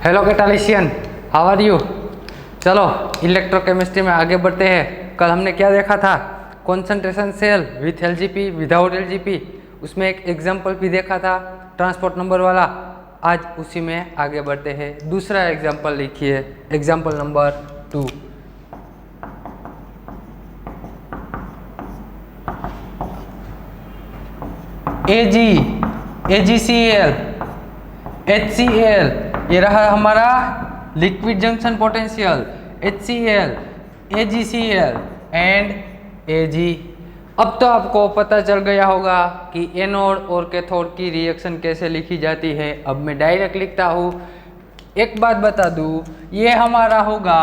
Hello कैटालिशियन, how are you. चलो electrochemistry में आगे बढ़ते हैं। कल हमने क्या देखा था, concentration cell with LGP without LGP, उसमें एक एग्जाम्पल भी देखा था ट्रांसपोर्ट नंबर वाला। आज उसी में आगे बढ़ते हैं। दूसरा एग्जाम्पल लिखिए, एग्जाम्पल नंबर 2। AgCl HCl, ये रहा हमारा liquid junction potential HCl, AgCl and Ag। अब तो आपको पता चल गया होगा कि एनोड और कैथोड की रिएक्शन कैसे लिखी जाती है। अब मैं डायरेक्ट लिखता हूँ। एक बात बता दूँ, ये हमारा होगा,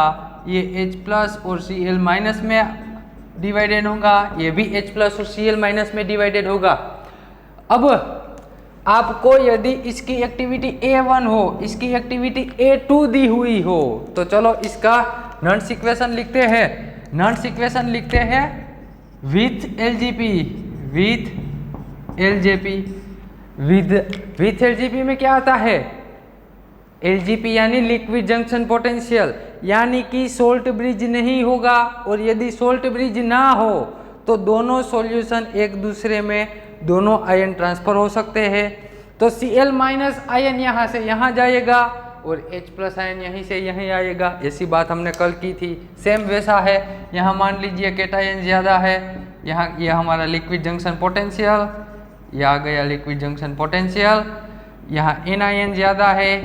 ये H+ और Cl- में डिवाइडेड होगा, ये भी H+ और Cl- में डिवाइडेड होगा। अब आपको यदि इसकी एक्टिविटी A1 हो, इसकी एक्टिविटी A2 दी हुई हो, तो चलो इसका नॉन इक्वेशन लिखते हैं। नॉन इक्वेशन लिखते हैं विथ एलजीपी, विथ एलजीपी में क्या आता है, एलजीपी यानी लिक्विड जंक्शन पोटेंशियल, यानी कि सोल्ट ब्रिज नहीं होगा। और यदि सोल्ट ब्रिज ना हो तो दोनों सॉल्यूशन एक दूसरे में, दोनों आयन ट्रांसफर हो सकते हैं। तो Cl- आयन यहाँ से यहाँ जाएगा और H+ आयन यहीं से यहीं आएगा। ऐसी बात हमने कल की थी, सेम वैसा है। यहाँ मान लीजिए कैटायन ज़्यादा है, यहाँ ये हमारा लिक्विड जंक्शन पोटेंशियल, यह आ गया लिक्विड जंक्शन पोटेंशियल। यहाँ एनायन ज़्यादा है,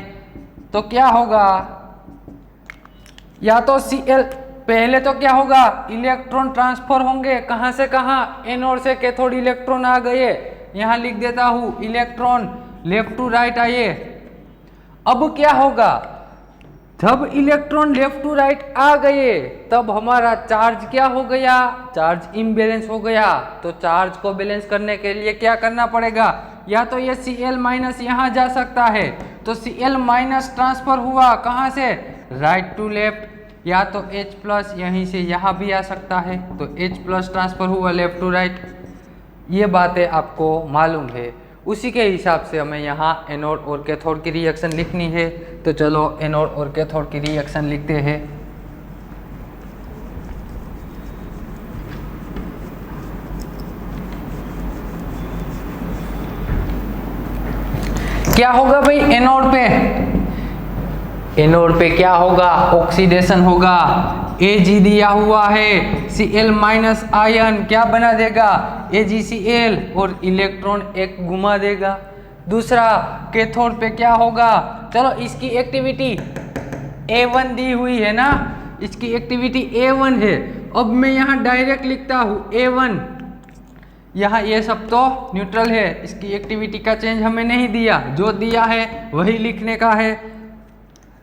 तो क्या होगा, या तो Cl, पहले तो क्या होगा, इलेक्ट्रॉन ट्रांसफर होंगे। कहाँ से कहाँ, एनोड से कैथोड इलेक्ट्रॉन आ गए। यहाँ लिख देता हूँ, इलेक्ट्रॉन लेफ्ट टू राइट आए। अब क्या होगा, जब इलेक्ट्रॉन लेफ्ट टू राइट आ गए तब हमारा चार्ज क्या हो गया, चार्ज इम्बैलेंस हो गया। तो चार्ज को बैलेंस करने के लिए क्या करना पड़ेगा, या तो ये Cl- यहाँ जा सकता है, तो Cl- ट्रांसफर हुआ कहाँ से, राइट टू लेफ्ट, या तो H+ यहीं से यहाँ भी आ सकता है, तो H+ ट्रांसफर हुआ लेफ्ट टू राइट। ये बातें आपको मालूम है। उसी के हिसाब से हमें यहाँ एनोड और कैथोड की रिएक्शन लिखनी है। तो चलो एनोड और कैथोड की रिएक्शन लिखते हैं। क्या होगा भाई एनोड पे, एनोड पे क्या होगा, ऑक्सीडेशन होगा। Ag दिया हुआ है, Cl- आयन क्या बना देगा, AgCl, और इलेक्ट्रॉन एक घुमा देगा। दूसरा कैथोड पे क्या होगा, चलो इसकी एक्टिविटी A1 दी हुई है ना, इसकी एक्टिविटी A1 है। अब मैं यहाँ डायरेक्ट लिखता हूँ A1, यहाँ ये सब तो न्यूट्रल है, इसकी एक्टिविटी का चेंज हमें नहीं दिया, जो दिया है वही लिखने का है।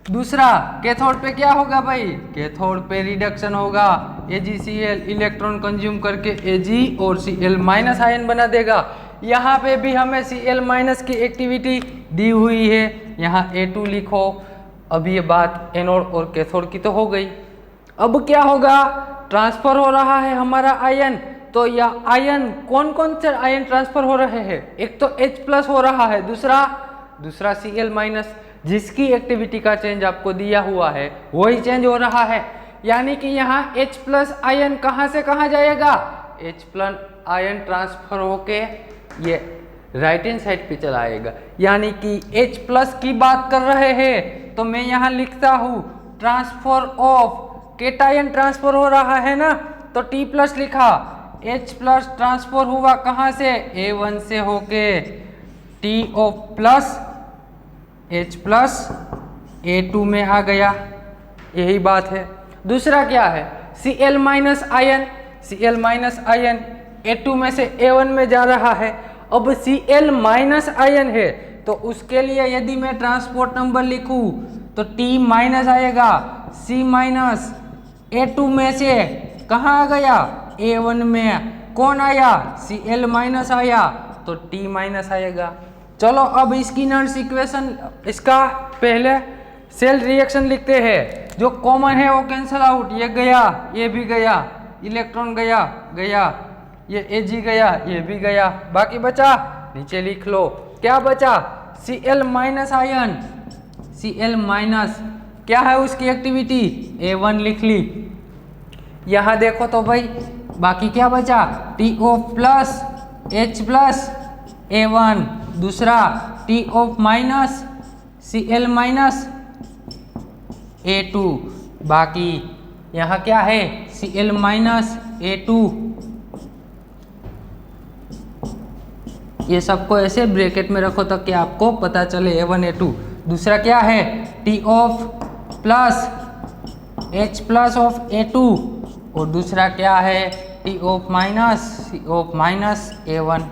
दूसरा कैथोड पे क्या होगा भाई, कैथोड पे रिडक्शन होगा, AgCl इलेक्ट्रॉन कंज्यूम करके Ag और Cl- आयन बना देगा। यहाँ पे भी हमें Cl- की एक्टिविटी दी हुई है, यहाँ A2 लिखो। अब ये बात एनोड और कैथोड की तो हो गई। अब क्या होगा, ट्रांसफर हो रहा है हमारा आयन, तो यह आयन कौन कौन से आयन ट्रांसफर हो रहे हैं, एक तो H+ हो रहा है, दूसरा Cl-, जिसकी एक्टिविटी का चेंज आपको दिया हुआ है वही चेंज हो रहा है। यानी कि यहाँ H+ आयन कहाँ से कहाँ जाएगा, H+ आयन ट्रांसफर होके ये राइट हैंड साइड पे चला आएगा। यानी कि H+ की बात कर रहे हैं तो मैं यहाँ लिखता हूँ ट्रांसफर ऑफ, कैटायन ट्रांसफर हो रहा है ना, तो T+ लिखा, H+ ट्रांसफर हुआ कहाँ से, A1 से होके TO+, H+ A2 में आ गया, यही बात है। दूसरा क्या है, Cl- ion, Cl- ion A2 में से A1 में जा रहा है। अब Cl- आयन है तो उसके लिए यदि मैं ट्रांसपोर्ट नंबर लिखूं तो T- आएगा, C- A2 में से कहाँ आ गया, A1 में कौन आया, Cl- आया, तो T- आएगा। चलो अब इसकी नॉन इक्वेशन, इसका पहले सेल रिएक्शन लिखते हैं। जो कॉमन है वो कैंसल आउट, ये गया, ये भी गया, इलेक्ट्रॉन गया, ये Ag गया, ये भी गया, बाकी बचा नीचे लिख लो। क्या बचा, Cl- आयन, Cl माइनस क्या है उसकी एक्टिविटी A1 लिख ली। यहाँ देखो तो भाई बाकी क्या बचा TO plus H plus A1, दूसरा TO minus Cl minus A2, बाकी यहाँ क्या है Cl माइनस A2। ये सबको ऐसे ब्रैकेट में रखो तक कि आपको पता चले A1 A2। दूसरा क्या है T of plus H plus of A2 और दूसरा क्या है T of minus C of minus A1।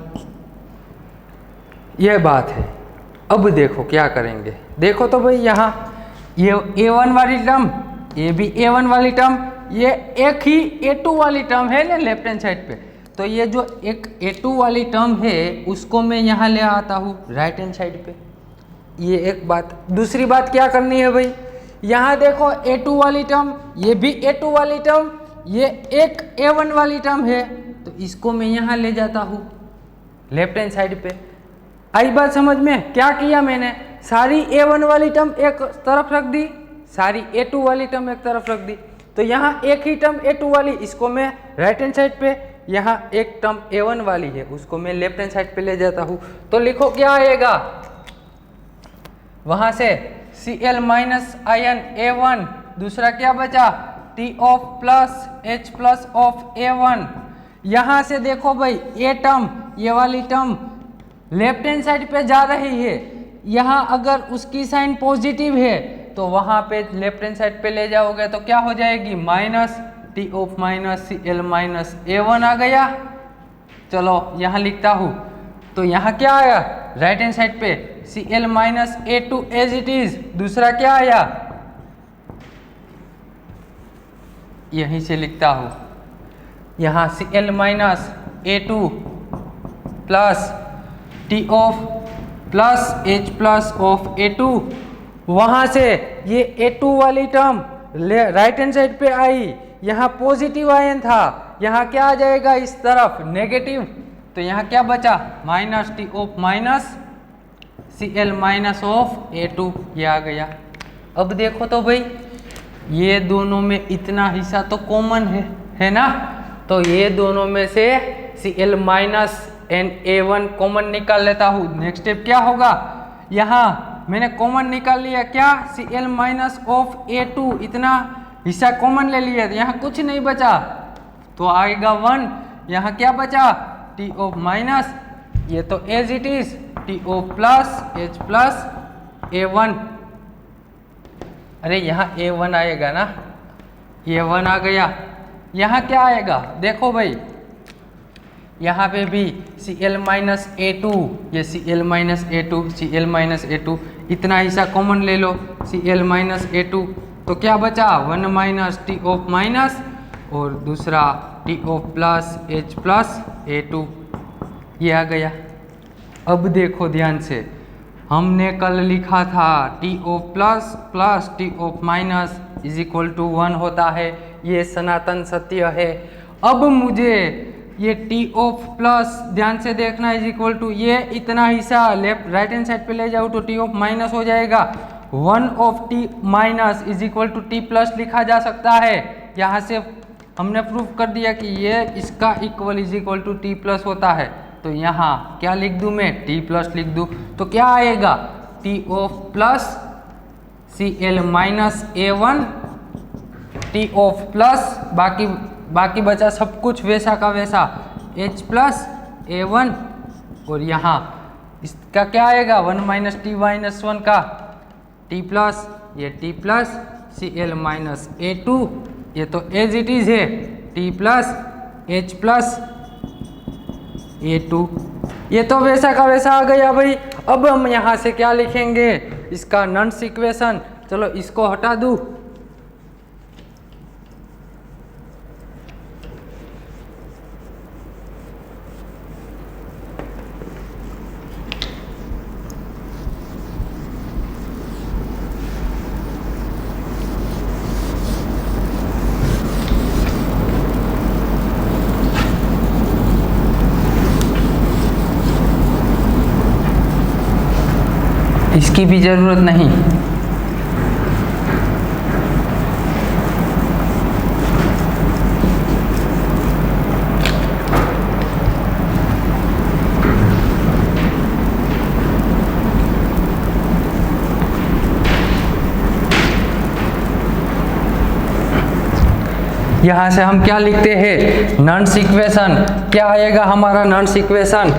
ये बात है। अब देखो क्या करेंगे, देखो तो भाई यहाँ ये A1 वाली टर्म, ये भी A1 वाली टर्म, ये एक ही A2 वाली टर्म है ना लेफ्ट हैंड साइड पे, तो ये जो एक A2 वाली टर्म है उसको मैं यहाँ ले आता हूँ राइट हैंड साइड पे। ये एक बात। दूसरी बात क्या करनी है भाई, यहाँ देखो A2 वाली टर्म, ये भी A2 वाली टर्म, ये एक A1 वाली टर्म है, तो इसको मैं यहाँ ले जाता हूँ लेफ्ट हैंड साइड पे। आई बात समझ में? क्या किया मैंने, सारी A1 वाली टर्म एक तरफ रख दी, सारी A2 वाली टर्म एक तरफ रख दी, तो यहाँ एक ही टर्म A2 वाली, इसको मैं राइट हैंड साइड पे, यहाँ एक टर्म A1 वाली है उसको मैं लेफ्ट हैंड साइड पे ले जाता हूँ। तो लिखो क्या आएगा, वहां से Cl माइनस आयन A1, दूसरा क्या बचा T of plus H plus of A1। यहाँ से देखो भाई ये टर्म, ये वाली टर्म लेफ्ट हैंड साइड पे जा रही है, यहाँ अगर उसकी साइन पॉजिटिव है तो वहां पे लेफ्ट हैंड साइड पे ले जाओगे तो क्या हो जाएगी minus T of minus Cl minus A1 आ गया। चलो यहाँ लिखता हूँ, तो यहाँ क्या आया राइट हैंड साइड पे Cl minus A2 as it is, दूसरा क्या आया यहीं से लिखता हूँ, यहाँ Cl minus A2 plus T of plus H plus of A2। वहां से ये A2 वाली टर्म राइट हैंड साइड पे आई, यहाँ पॉजिटिव आयन था, यहाँ क्या आ जाएगा इस तरफ नेगेटिव, तो यहाँ क्या बचा minus T of minus Cl minus of A2, ये आ गया। अब देखो तो भाई ये दोनों में इतना हिस्सा तो कॉमन है ना, तो ये दोनों में से Cl minus and A1 common निकाल लेता हूँ। नेक्स्ट स्टेप क्या होगा, यहाँ मैंने कॉमन निकाल लिया क्या Cl माइनस ऑफ A2, इतना हिस्सा कॉमन ले लिया, यहाँ कुछ नहीं बचा तो आएगा 1। यहाँ क्या बचा T ऑफ माइनस, ये तो as it is T of plus H plus A1। अरे यहाँ A1 आएगा ना, ये 1 आ गया। यहाँ क्या आएगा देखो भाई, यहाँ पे भी Cl माइनस A2, ये Cl minus A2, Cl minus A2, इतना हिस्सा कॉमन ले लो Cl माइनस A2, तो क्या बचा 1 माइनस T ऑफ माइनस और दूसरा T of plus H plus A2, ये आ गया। अब देखो ध्यान से, हमने कल लिखा था T of plus plus T of minus is equal to 1 होता है, ये सनातन सत्य है। अब मुझे ये T ऑफ प्लस ध्यान से देखना इज इक्वल टू, ये इतना हिस्सा लेफ्ट राइट हैंड साइड पे ले जाओ तो T ऑफ माइनस हो जाएगा, 1 of T minus is equal to T plus लिखा जा सकता है। यहाँ से हमने प्रूव कर दिया कि ये इसका equal is equal to T plus होता है, तो यहाँ क्या लिख दूँ मैं T प्लस लिख दूँ, तो क्या आएगा T of plus Cl minus A1 T of plus बाकी बचा सब कुछ वैसा का वैसा H प्लस A1 और यहाँ इसका क्या आएगा 1 माइनस T माइनस 1 का T प्लस, ये T plus Cl minus A2, ये तो एज इट इज है T plus H plus A2, ये तो वैसा का वैसा आ गया भाई। अब हम यहाँ से क्या लिखेंगे, इसका नॉन्स इक्वेशन, चलो इसको हटा दूँ, इसकी भी ज़रूरत नहीं। यहाँ से हम क्या लिखते हैं, नॉन्स इक्वेशन। क्या आएगा हमारा नॉन्स equation,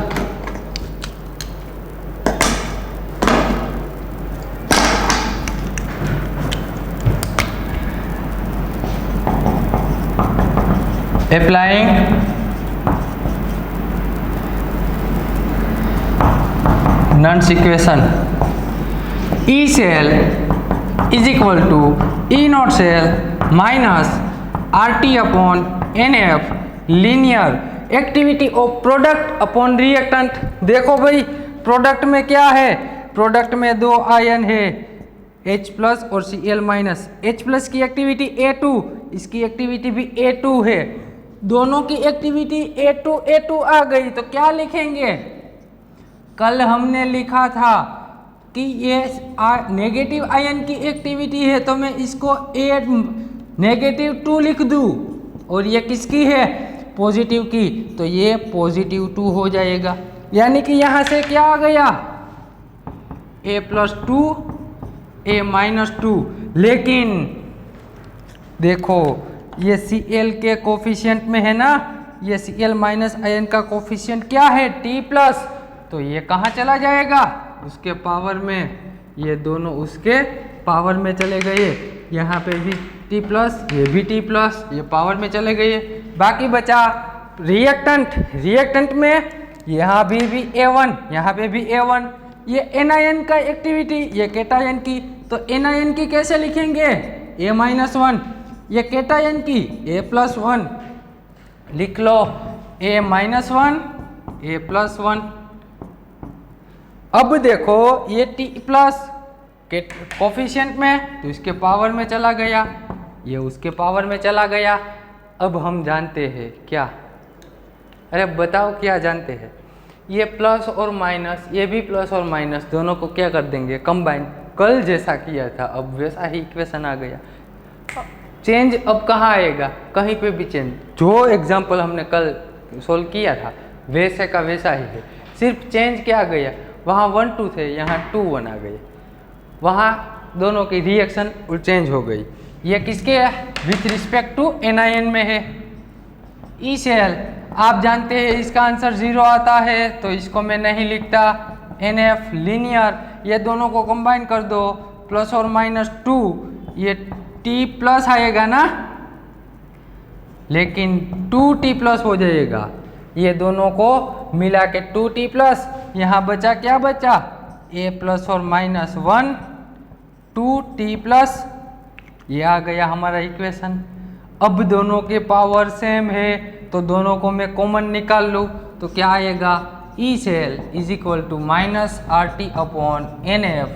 applying Nernst equation, E cell is equal to E naught cell minus RT upon NF linear activity of product upon reactant। देखो भाई प्रोडक्ट में क्या है, प्रोडक्ट में दो आयन है H प्लस और Cl माइनस। H प्लस की एक्टिविटी A2, इसकी एक्टिविटी भी A2 है, दोनों की एक्टिविटी A2 आ गई तो क्या लिखेंगे, कल हमने लिखा था कि ये नेगेटिव आयन की एक्टिविटी है तो मैं इसको -2 लिख दूं, और ये किसकी है, पॉजिटिव की, तो ये +2 हो जाएगा। यानी कि यहाँ से क्या आ गया, A+2 A-2। लेकिन देखो ये Cl के कोफिशिएंट में है ना, ये Cl माइनस आयन का कोफिशिएंट क्या है, T+, तो ये कहाँ चला जाएगा, उसके पावर में, ये दोनों उसके पावर में चले गए। यहाँ पे भी T+, ये भी T+, ये पावर में चले गए। बाकी बचा रिएक्टेंट में यहाँ भी A1, यहाँ पे भी A1। ये एनायन का एक्टिविटी, ये केटायन की, तो एनायन की कैसे लिखेंगे, A-1, ये केटायन की A+1, लिख लो A-1 A+1। अब देखो ये T+ के कोफिशिएंट में, तो इसके पावर में चला गया, ये उसके पावर में चला गया। अब हम जानते हैं क्या, अरे बताओ क्या जानते हैं, ये प्लस और माइनस, ये भी प्लस और माइनस, दोनों को क्या कर देंगे, कंबाइन। कल जैसा किया था अब वैसा ही इक्वेशन आ गया। चेंज अब कहाँ आएगा, कहीं पे भी चेंज, जो एग्जाम्पल हमने कल सोल्व किया था वैसे का वैसा ही है, सिर्फ चेंज क्या आ गया, वहाँ 1 2 थे, यहाँ 2 1 आ गए, वहाँ दोनों की रिएक्शन चेंज हो गई। ये किसके है, विथ रिस्पेक्ट टू एनायन में है। ई सेल आप जानते हैं इसका आंसर 0 आता है, तो इसको मैं नहीं लिखता। NF लीनियर, ये दोनों को कंबाइन कर दो, +or-2, ये T+ आएगा ना, लेकिन 2T+ हो जाएगा, ये दोनों को मिला के 2T+। यहाँ बचा क्या बचा, A+or-1 2T+, ये आ गया हमारा इक्वेशन। अब दोनों के पावर सेम है तो दोनों को मैं कॉमन निकाल लूँ, तो क्या आएगा, E cell is equal to -RT upon NF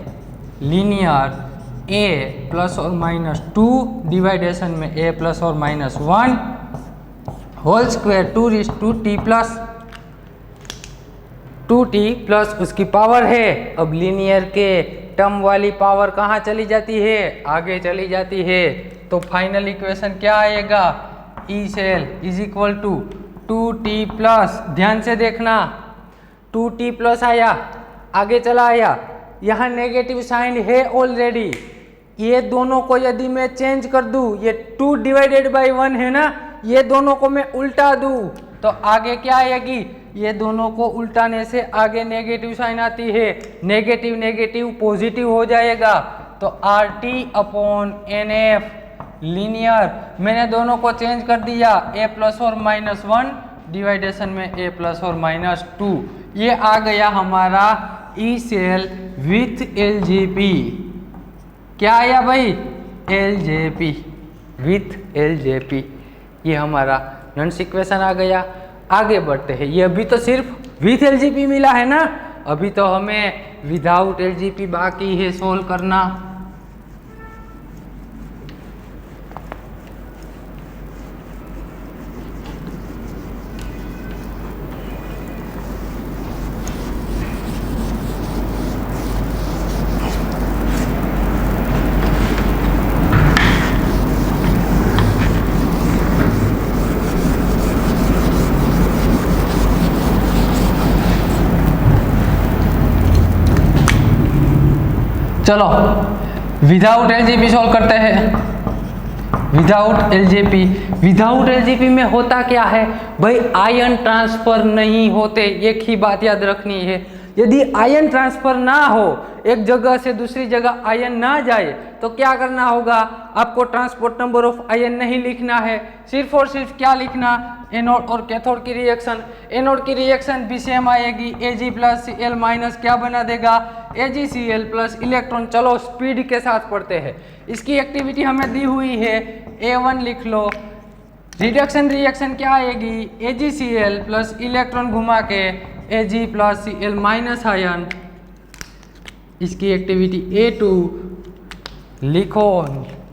linear A+or-2 डिवाइडेशन में A+or-1 whole square 2T+, 2T+ उसकी पावर है। अब लीनियर के टर्म वाली पावर कहाँ चली जाती है, आगे चली जाती है, तो फाइनल इक्वेशन क्या आएगा, E cell is equal to 2T+। ध्यान से देखना, 2T+ आया, आगे चला आया, यहाँ नेगेटिव साइन है ऑलरेडी, ये दोनों को यदि मैं चेंज कर दूँ, ये 2 डिवाइडेड बाई 1 है ना, ये दोनों को मैं उल्टा दूँ तो आगे क्या आएगी, ये दोनों को उल्टाने से आगे नेगेटिव साइन आती है, नेगेटिव नेगेटिव पॉजिटिव हो जाएगा, तो RT अपॉन NF लीनियर, मैंने दोनों को चेंज कर दिया, A+or-1 डिवाइडेशन में A+or-2, ये आ गया हमारा ई सेल विथ LJP। क्या आया भाई, LJP, विथ LJP, ये हमारा नॉन्स इक्वेशन आ गया। आगे बढ़ते हैं, ये अभी तो सिर्फ विथ LJP मिला है ना, अभी तो हमें विदाउट LJP बाकी है सोल्व करना। चलो विदाउट LJP सॉल्व करते हैं। Without LJP. विदाउट एलजेपी में होता क्या है भाई, आयन ट्रांसफर नहीं होते, एक ही बात याद रखनी है। यदि आयन ट्रांसफर ना हो, एक जगह से दूसरी जगह आयन ना जाए, तो क्या करना होगा, आपको ट्रांसपोर्ट नंबर ऑफ आयन नहीं लिखना है, सिर्फ और सिर्फ क्या लिखना, एनोड और कैथोड की रिएक्शन। एनोड की रिएक्शन भी सेम आएगी, Ag प्लस Cl माइनस क्या बना देगा, AgCl प्लस इलेक्ट्रॉन। चलो स्पीड के साथ पढ़ते हैं। इसकी एक्टिविटी हमें दी हुई है, A1 लिख लो। रिडक्शन रिएक्शन क्या आएगी, AgCl प्लस इलेक्ट्रॉन घुमा के Ag plus Cl minus ion. इसकी एक्टिविटी A2 लिखो,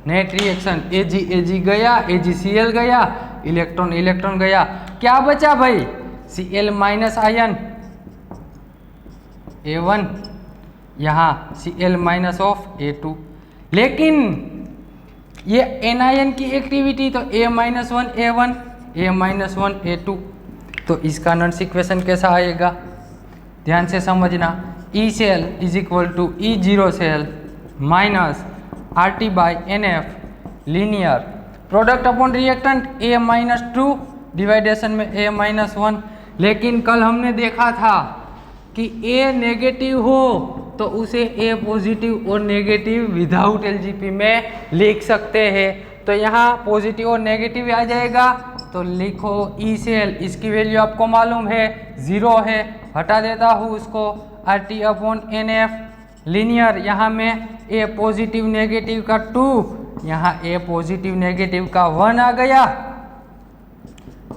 नेट रिएक्शन Ag गया, AgCl गया, इलेक्ट्रॉन इलेक्ट्रॉन गया, क्या बचा भाई, Cl माइनस आयन A1, यहाँ Cl माइनस ऑफ A2। लेकिन ये एनायन की एक्टिविटी तो A minus 1 A1, A minus 1 A2, तो इसका नॉन इक्वेशन कैसा आएगा, ध्यान से समझना। E cell is equal to E0 cell minus RT by NF linear product upon reactant A minus 2 डिवाइडेशन में A माइनस 1। लेकिन कल हमने देखा था कि A नेगेटिव हो तो उसे A पॉजिटिव और नेगेटिव विदाउट एलजीपी में लिख सकते हैं। तो यहाँ पॉजिटिव और नेगेटिव आ जाएगा, तो लिखो ई सेल, इसकी वैल्यू आपको मालूम है 0 है, हटा देता हूँ उसको, RT अपॉन NF लीनियर, यहाँ में A पॉजिटिव नेगेटिव का 2, यहाँ A पॉजिटिव नेगेटिव का 1 आ गया,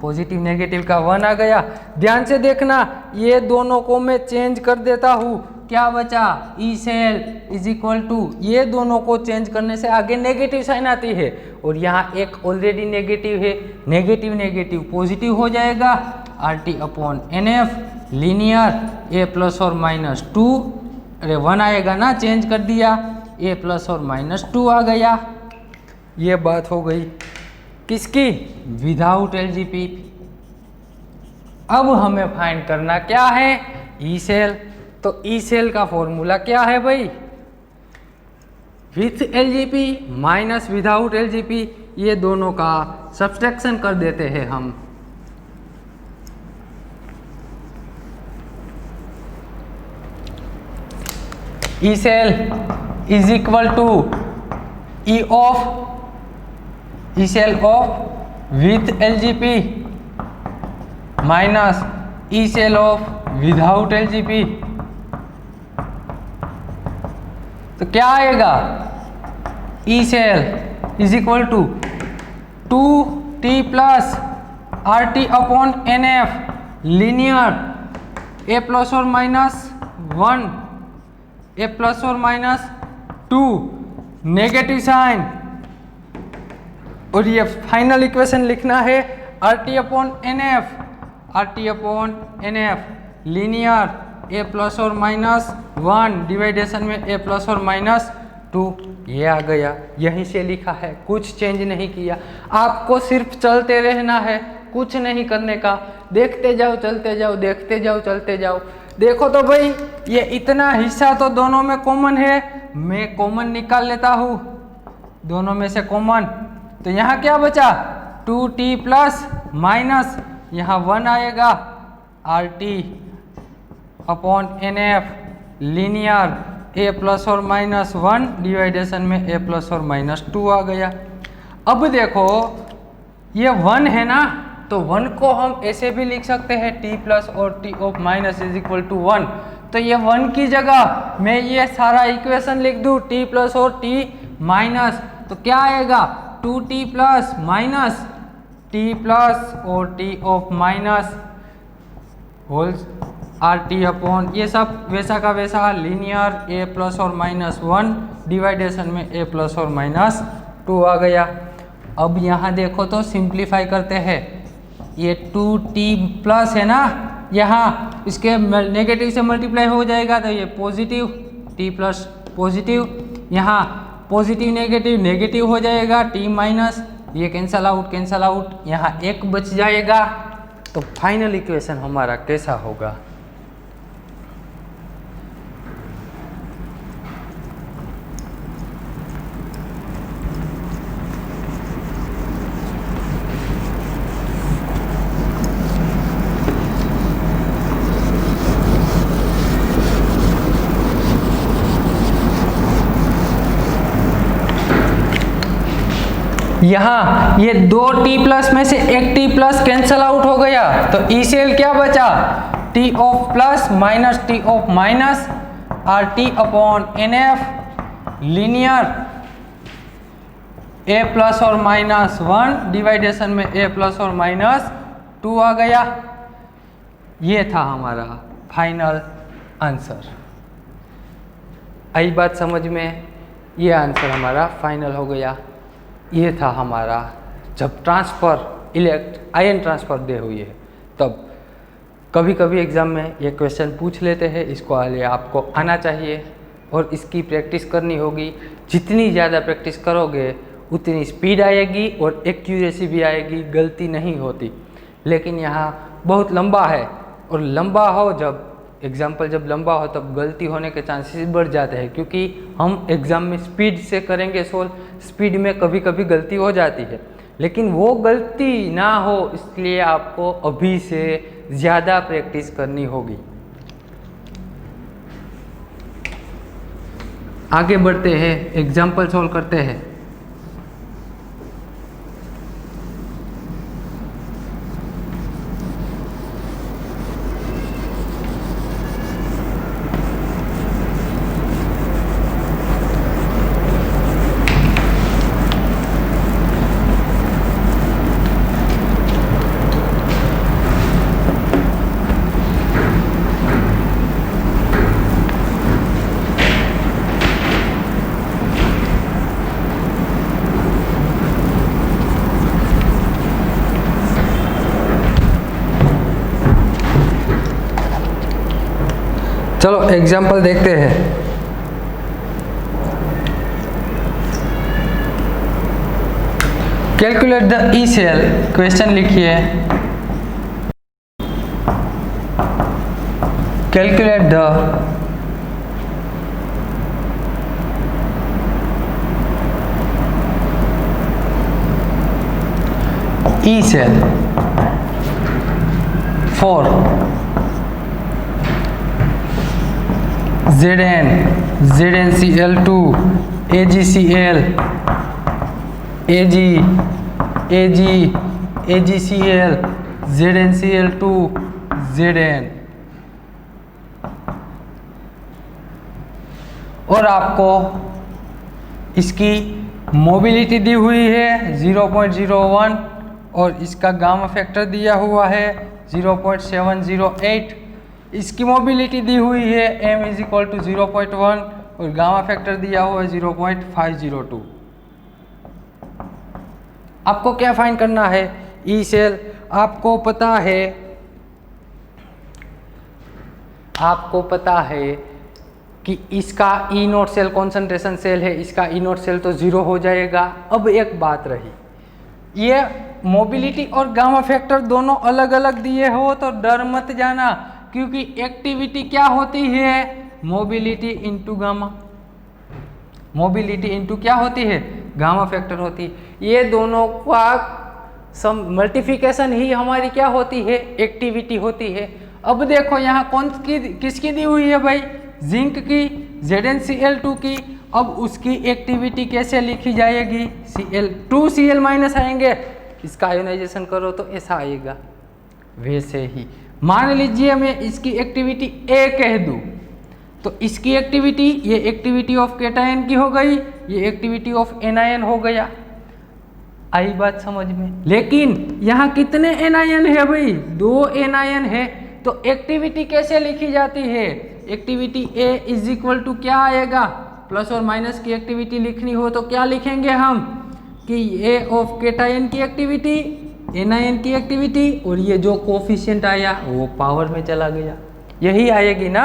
पॉजिटिव नेगेटिव का 1 आ गया। ध्यान से देखना, ये दोनों को मैं चेंज कर देता हूँ, क्या बचा, E cell is equal to, ये दोनों को चेंज करने से आगे नेगेटिव साइन आती है, और यहाँ एक ऑलरेडी नेगेटिव है, नेगेटिव नेगेटिव पॉजिटिव हो जाएगा, RT upon NF linear A plus और माइनस 2, अरे 1 आएगा ना, चेंज कर दिया, A प्लस और माइनस 2 आ गया। ये बात हो गई किसकी, विदाउट एलजीपी। अब हमें फाइंड करना क्या है, ई सेल। तो ई सेल का फॉर्मूला क्या है भाई, with LGP minus without LGP, ये दोनों का सब्सट्रैक्शन कर देते हैं हम। E cell is equal to E cell of with LGP minus E cell of without LGP. तो क्या आएगा, E cell is equal to 2T plus RT upon NF linear A plus और माइनस 1, A प्लस और minus 2, negative sign, और ये final equation लिखना है RT upon NF linear A plus और माइनस 1 डिवाइडेशन में A प्लस और माइनस 2, ये आ गया, यहीं से लिखा है, कुछ चेंज नहीं किया। आपको सिर्फ चलते रहना है, कुछ नहीं करने का, देखते जाओ चलते जाओ, देखते जाओ चलते जाओ। देखो तो भाई, ये इतना हिस्सा तो दोनों में कॉमन है, मैं कॉमन निकाल लेता हूँ, दोनों में से कॉमन, तो यहाँ क्या बचा, 2T प्लस माइनस, यहाँ 1 आएगा, RT upon NF linear A plus और माइनस 1 डिवाइडेशन में A प्लस और माइनस 2 आ गया। अब देखो ये 1 है ना, तो 1 को हम ऐसे भी लिख सकते हैं T प्लस और T of minus is equal to 1। तो ये 1 की जगह मैं ये सारा इक्वेशन लिख दूँ, T प्लस और T माइनस, तो क्या आएगा, 2T plus minus T plus और T of minus whole RT upon, ये सब वैसा का वैसा लीनियर A प्लस और माइनस 1 डिवाइडेशन में A प्लस और माइनस 2 आ गया। अब यहाँ देखो तो सिंप्लीफाई करते हैं, ये 2T प्लस है ना, यहाँ इसके नेगेटिव से मल्टीप्लाई हो जाएगा, तो ये पॉजिटिव T प्लस पॉजिटिव, यहाँ पॉजिटिव नेगेटिव नेगेटिव हो जाएगा, T माइनस, ये कैंसल आउट, यहाँ 1 बच जाएगा। तो फाइनल इक्वेशन हमारा कैसा होगा, यहाँ ये दो टी प्लस में से एक टी प्लस कैंसल आउट हो गया, तो ई सेल क्या बचा, T of plus minus T of minus R T upon N F linear A plus और माइनस 1 डिवाइडेशन में ए प्लस और माइनस 2 आ गया। ये था हमारा फाइनल आंसर। आई बात समझ में, ये आंसर हमारा फाइनल हो गया। ये था हमारा जब ट्रांसफ़र आयन ट्रांसफ़र दे हुई है तब। कभी कभी एग्ज़ाम में ये क्वेश्चन पूछ लेते हैं, इसको लिए आपको आना चाहिए और इसकी प्रैक्टिस करनी होगी। जितनी ज़्यादा प्रैक्टिस करोगे उतनी स्पीड आएगी और एक्यूरेसी भी आएगी, गलती नहीं होती। लेकिन यहाँ बहुत लंबा है और लंबा हो जब एग्जाम्पल जब लंबा हो तब गलती होने के चांसेस बढ़ जाते हैं, क्योंकि हम एग्ज़ाम में स्पीड से करेंगे सोल्व। स्पीड में कभी कभी गलती हो जाती है, लेकिन वो गलती ना हो इसलिए आपको अभी से ज़्यादा प्रैक्टिस करनी होगी। आगे बढ़ते हैं, एग्जाम्पल सोल्व करते हैं। चलो एग्जाम्पल देखते हैं। Calculate the E cell, question लिखिए। Calculate the E cell for Zn, ZnCl2, AgCl, Ag, AgCl, ZnCl2, Zn। और आपको इसकी मोबिलिटी दी हुई है 0.01 और इसका गामा फैक्टर दिया हुआ है 0.708। इसकी मोबिलिटी दी हुई है m इज इक्वल टू 0.1 और गामा फैक्टर दिया हुआ है 0.502। आपको क्या फाइंड करना है, ई सेल। आपको पता है कि इसका ई नोट सेल कॉन्सेंट्रेशन सेल है, इसका ई नोट सेल तो 0 हो जाएगा। अब एक बात रही, ये मोबिलिटी और गामा फैक्टर दोनों अलग अलग दिए हो तो डर मत जाना, क्योंकि एक्टिविटी क्या होती है, mobility into gamma. Mobility into क्या होती है, गामा फैक्टर होती है। ये दोनों का सम मल्टीप्लिकेशन ही हमारी क्या होती है, एक्टिविटी होती है। अब देखो यहाँ किसकी दी हुई है भाई, जिंक की, ZnCl2 की। अब उसकी एक्टिविटी कैसे लिखी जाएगी, Cl2Cl- आएंगे, इसका आयोनाइजेशन करो तो ऐसा आएगा। वैसे ही मान लीजिए मैं इसकी एक्टिविटी A कह दूं तो इसकी एक्टिविटी, ये एक्टिविटी ऑफ केटायन की हो गई, ये एक्टिविटी ऑफ एनायन हो गया। आई बात समझ में। लेकिन यहाँ कितने एनायन है भाई, 2 एनायन है, तो एक्टिविटी कैसे लिखी जाती है, activity A is equal to क्या आएगा, प्लस और माइनस की एक्टिविटी लिखनी हो तो क्या लिखेंगे हम कि A ऑफ केटायन की एक्टिविटी, एनायन की एक्टिविटी, और ये जो कोफिशिएंट आया वो पावर में चला गया। यही आएगी ना,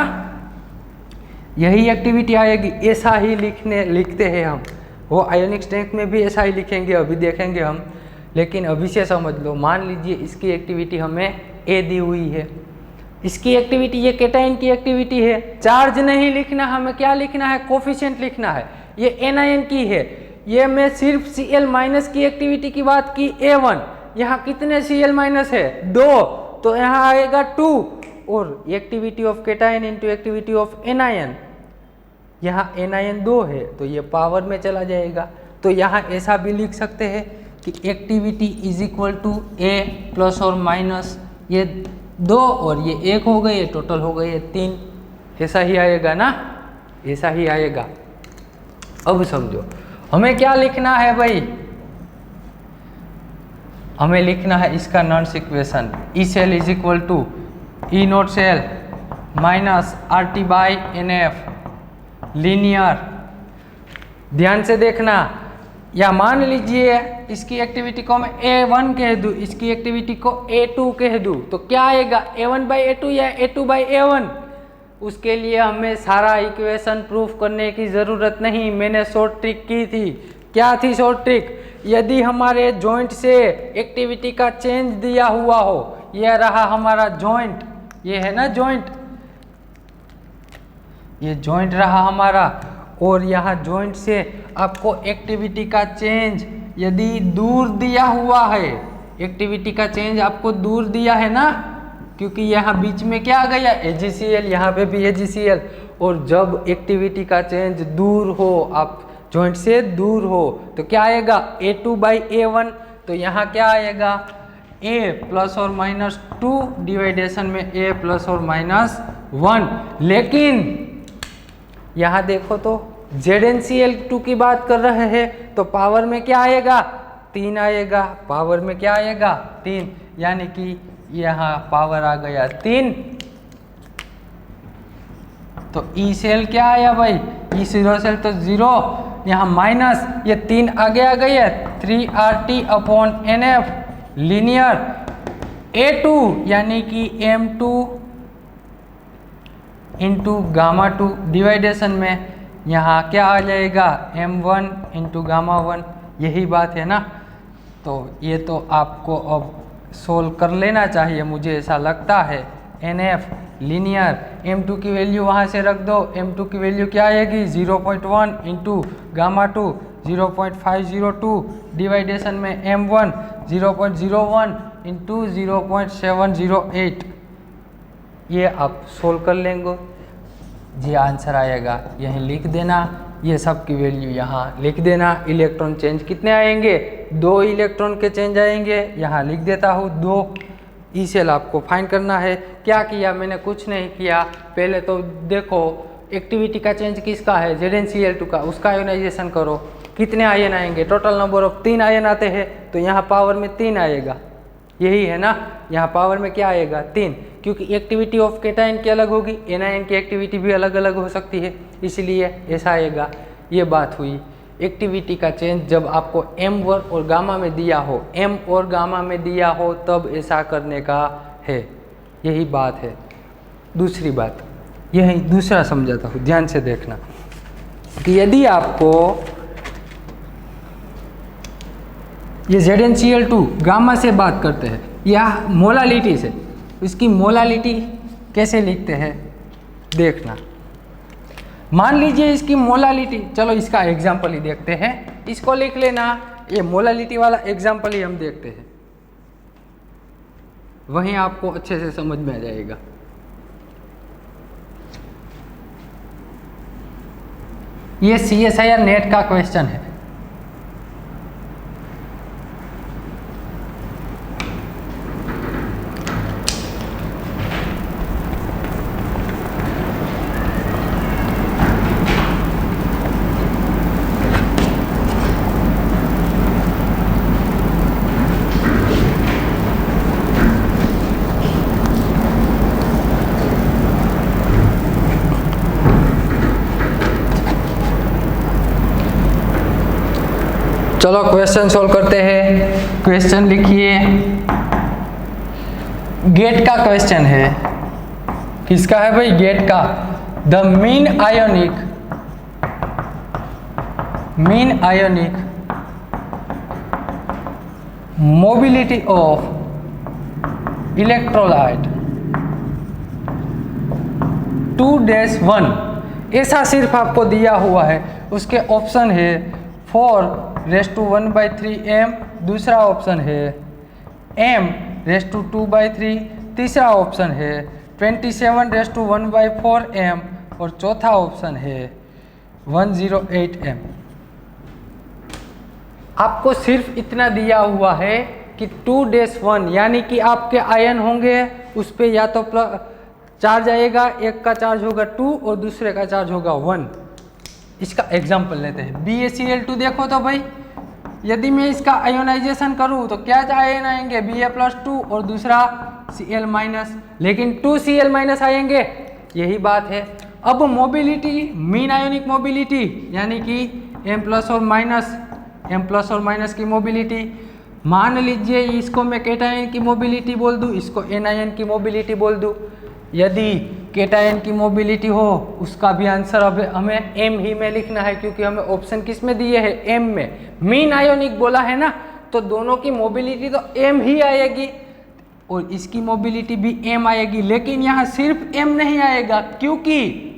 यही एक्टिविटी आएगी। ऐसा ही लिखते हैं हम, वो आयोनिक स्ट्रेंथ में भी ऐसा ही लिखेंगे, अभी देखेंगे हम। लेकिन अभी से समझ लो, मान लीजिए इसकी एक्टिविटी हमें ए दी हुई है, इसकी एक्टिविटी ये केटाइन की एक्टिविटी है। चार्ज नहीं लिखना, हमें क्या लिखना है, कोफिशिएंट लिखना है। ये एनायन की है, ये मैं सिर्फ Cl माइनस की एक्टिविटी की बात की A1। यहाँ कितने Cl माइनस है, 2, तो यहाँ आएगा 2। और activity of cation into activity of anion, यहाँ एनायन 2 है तो ये पावर में चला जाएगा। तो यहाँ ऐसा भी लिख सकते हैं कि activity is equal to A plus और माइनस ये 2 और ये 1 हो गए, ये टोटल हो गए 3। ऐसा ही आएगा ना, ऐसा ही आएगा। अब समझो हमें क्या लिखना है भाई, हमें लिखना है इसका नॉन्स equation. E cell is equal to E naught cell minus R T by n F linear. ध्यान से देखना, या मान लीजिए इसकी एक्टिविटी को मैं A1 कह दूँ, इसकी एक्टिविटी को A2 कह दूँ, तो क्या आएगा A1 बाई A2 या A2 बाई A1। उसके लिए हमें सारा इक्वेशन प्रूफ करने की ज़रूरत नहीं, मैंने शॉर्ट ट्रिक की थी। क्या थी शॉर्ट ट्रिक? यदि हमारे जॉइंट से एक्टिविटी का चेंज दिया हुआ हो, यह रहा हमारा जॉइंट, ये है ना जॉइंट, ये जॉइंट रहा हमारा, और यहाँ जॉइंट से आपको एक्टिविटी का चेंज यदि दूर दिया हुआ है, एक्टिविटी का चेंज आपको दूर दिया है ना, क्योंकि यहाँ बीच में क्या आ गया AgCl, यहाँ पे भी AgCl, और जब एक्टिविटी का चेंज दूर हो, आप जॉइंट से दूर हो, तो क्या आएगा A2 बाई A1। तो यहाँ क्या आएगा A प्लस और माइनस 2 डिवाइडेशन में A प्लस और माइनस 1। लेकिन यहाँ देखो तो ZnCl2 की बात कर रहे हैं, तो पावर में क्या आएगा 3 आएगा, पावर में क्या आएगा 3, यानी कि यहाँ पावर आ गया 3। तो ई सेल क्या आया भाई, ई जीरो सेल तो 0, यहाँ माइनस ये 3 आगे आ गई है 3RT upon NF linear A2 यानी कि M2 इंटू गामा 2 डिवाइडेशन में यहाँ क्या आ जाएगा M1 इंटू गामा 1। यही बात है ना, तो ये तो आपको अब सोल्व कर लेना चाहिए, मुझे ऐसा लगता है। NF लीनियर M2 की वैल्यू वहाँ से रख दो, M2 की वैल्यू क्या आएगी 0.1 इंटू गामा 2 0.502 डिवाइडेशन में M1 0.01 इंटू 0.708। ये आप सोल्व कर लेंगे, ये आंसर आएगा, यहीं लिख देना, ये सब की वैल्यू यहाँ लिख देना। इलेक्ट्रॉन चेंज कितने आएंगे 2 इलेक्ट्रॉन के चेंज आएंगे, यहाँ लिख देता हूँ 2। ई सेल आपको फाइंड करना है। क्या किया मैंने, कुछ नहीं किया, पहले तो देखो एक्टिविटी का चेंज किसका है ZnCl2 का, उसका आयोनाइजेशन करो, कितने आयन आएंगे, टोटल नंबर ऑफ 3 आयन आते हैं, तो यहाँ पावर में 3 आएगा, यही है ना, यहाँ पावर में क्या आएगा 3, क्योंकि एक्टिविटी ऑफ केटाइन की अलग होगी, एनायन की एक्टिविटी भी अलग अलग हो सकती है, इसलिए ऐसा आएगा। ये बात हुई एक्टिविटी का चेंज जब आपको M1 और गामा में दिया हो, M और गामा में दिया हो तब ऐसा करने का है, यही बात है। दूसरी बात यही दूसरा समझाता हूँ, ध्यान से देखना कि यदि आपको ये ZnCl2 गामा से बात करते हैं या मोलालिटी से, इसकी मोलालिटी कैसे लिखते हैं देखना। मान लीजिए इसकी मोलालिटी, चलो इसका एग्जाम्पल ही देखते हैं, इसको लिख लेना, ये मोलालिटी वाला एग्जाम्पल ही हम देखते हैं, वहीं आपको अच्छे से समझ में आ जाएगा। ये CSIR नेट का क्वेश्चन है। चलो क्वेश्चन सोल्व करते हैं। क्वेश्चन लिखिए, गेट का क्वेश्चन है। किसका है भाई? गेट का। The mean ionic mobility of electrolyte 2-1, ऐसा सिर्फ आपको दिया हुआ है। उसके ऑप्शन है 4⁻⁴ m, दूसरा ऑप्शन है m⁻²/3, तीसरा ऑप्शन है 27⁻⁴ m और चौथा ऑप्शन है 108 m। आपको सिर्फ इतना दिया हुआ है कि 2-1 यानी कि आपके आयन होंगे उस पे या तो चार्ज आएगा, एक का चार्ज होगा 2 और दूसरे का चार्ज होगा 1। इसका एग्जाम्पल लेते हैं BaCl2। देखो तो भाई, यदि मैं इसका आयोनाइजेशन करूं तो क्या आयन आएंगे, Ba+2 और दूसरा Cl-, लेकिन 2Cl- आएंगे, यही बात है। अब मोबिलिटी, मीन आयोनिक मोबिलिटी यानी कि M+ और माइनस की मोबिलिटी, मान लीजिए इसको मैं केटायन की मोबिलिटी बोल दूं, इसको एनायन की मोबिलिटी बोल दूं। यदि केटायन की मोबिलिटी हो उसका भी आंसर अब हमें M ही में लिखना है, क्योंकि हमें ऑप्शन किस में दिए है, M में। मीन आयोनिक बोला है ना, तो दोनों की मोबिलिटी तो M ही आएगी और इसकी मोबिलिटी भी M आएगी। लेकिन यहाँ सिर्फ M नहीं आएगा, क्योंकि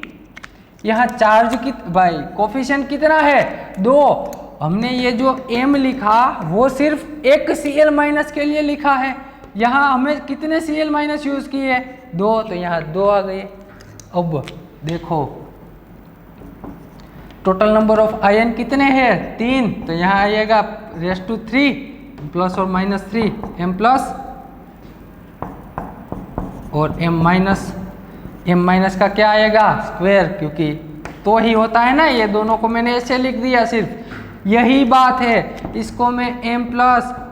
यहाँ चार्ज भाई कोफिशिएंट कितना है, 2। हमने ये जो M लिखा वो सिर्फ एक Cl- के लिए लिखा है। यहाँ हमें कितने Cl- यूज किए, 2, तो यहाँ 2 आ गए। अब देखो टोटल नंबर ऑफ आयन कितने हैं, 3, तो यहाँ आएगा ⁻³ प्लस और -3 M+ और M- का क्या आएगा, स्क्वायर, क्योंकि तो ही होता है ना, ये दोनों को मैंने ऐसे लिख दिया, सिर्फ यही बात है। इसको मैं M+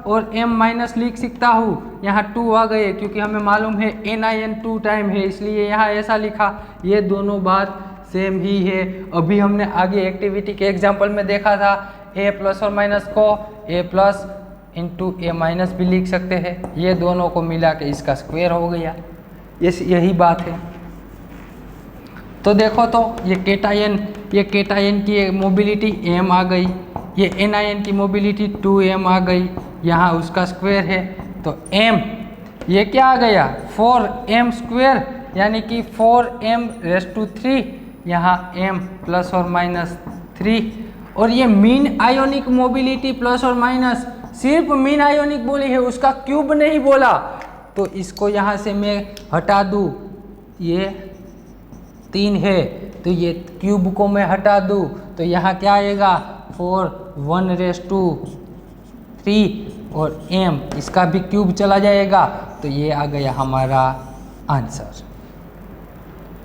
और M- लिख सकता हूँ, यहाँ 2 आ गए, क्योंकि हमें मालूम है NiN 2 टाइम है, इसलिए यहाँ ऐसा लिखा। ये दोनों बात सेम ही है। अभी हमने आगे एक्टिविटी के एग्जाम्पल में देखा था, A+ और माइनस को A+ × A- भी लिख सकते हैं। ये दोनों को मिला के इसका स्क्वायर हो गया, यही बात है। तो देखो तो ये केटायन की मोबिलिटी M आ गई, ये एनायन की मोबिलिटी 2M आ गई, यहाँ उसका स्क्वायर है तो M, ये क्या आ गया 4M², यानी कि 4M⁻³ यहाँ M प्लस और माइनस 3। और ये मीन आयोनिक मोबिलिटी प्लस और माइनस सिर्फ मीन आयोनिक बोली है, उसका क्यूब नहीं बोला। तो इसको यहाँ से मैं हटा दूँ, ये 3 है तो ये क्यूब को मैं हटा दूँ तो यहाँ क्या आएगा 4 1⁻³ और M, इसका भी क्यूब चला जाएगा तो ये आ गया हमारा आंसर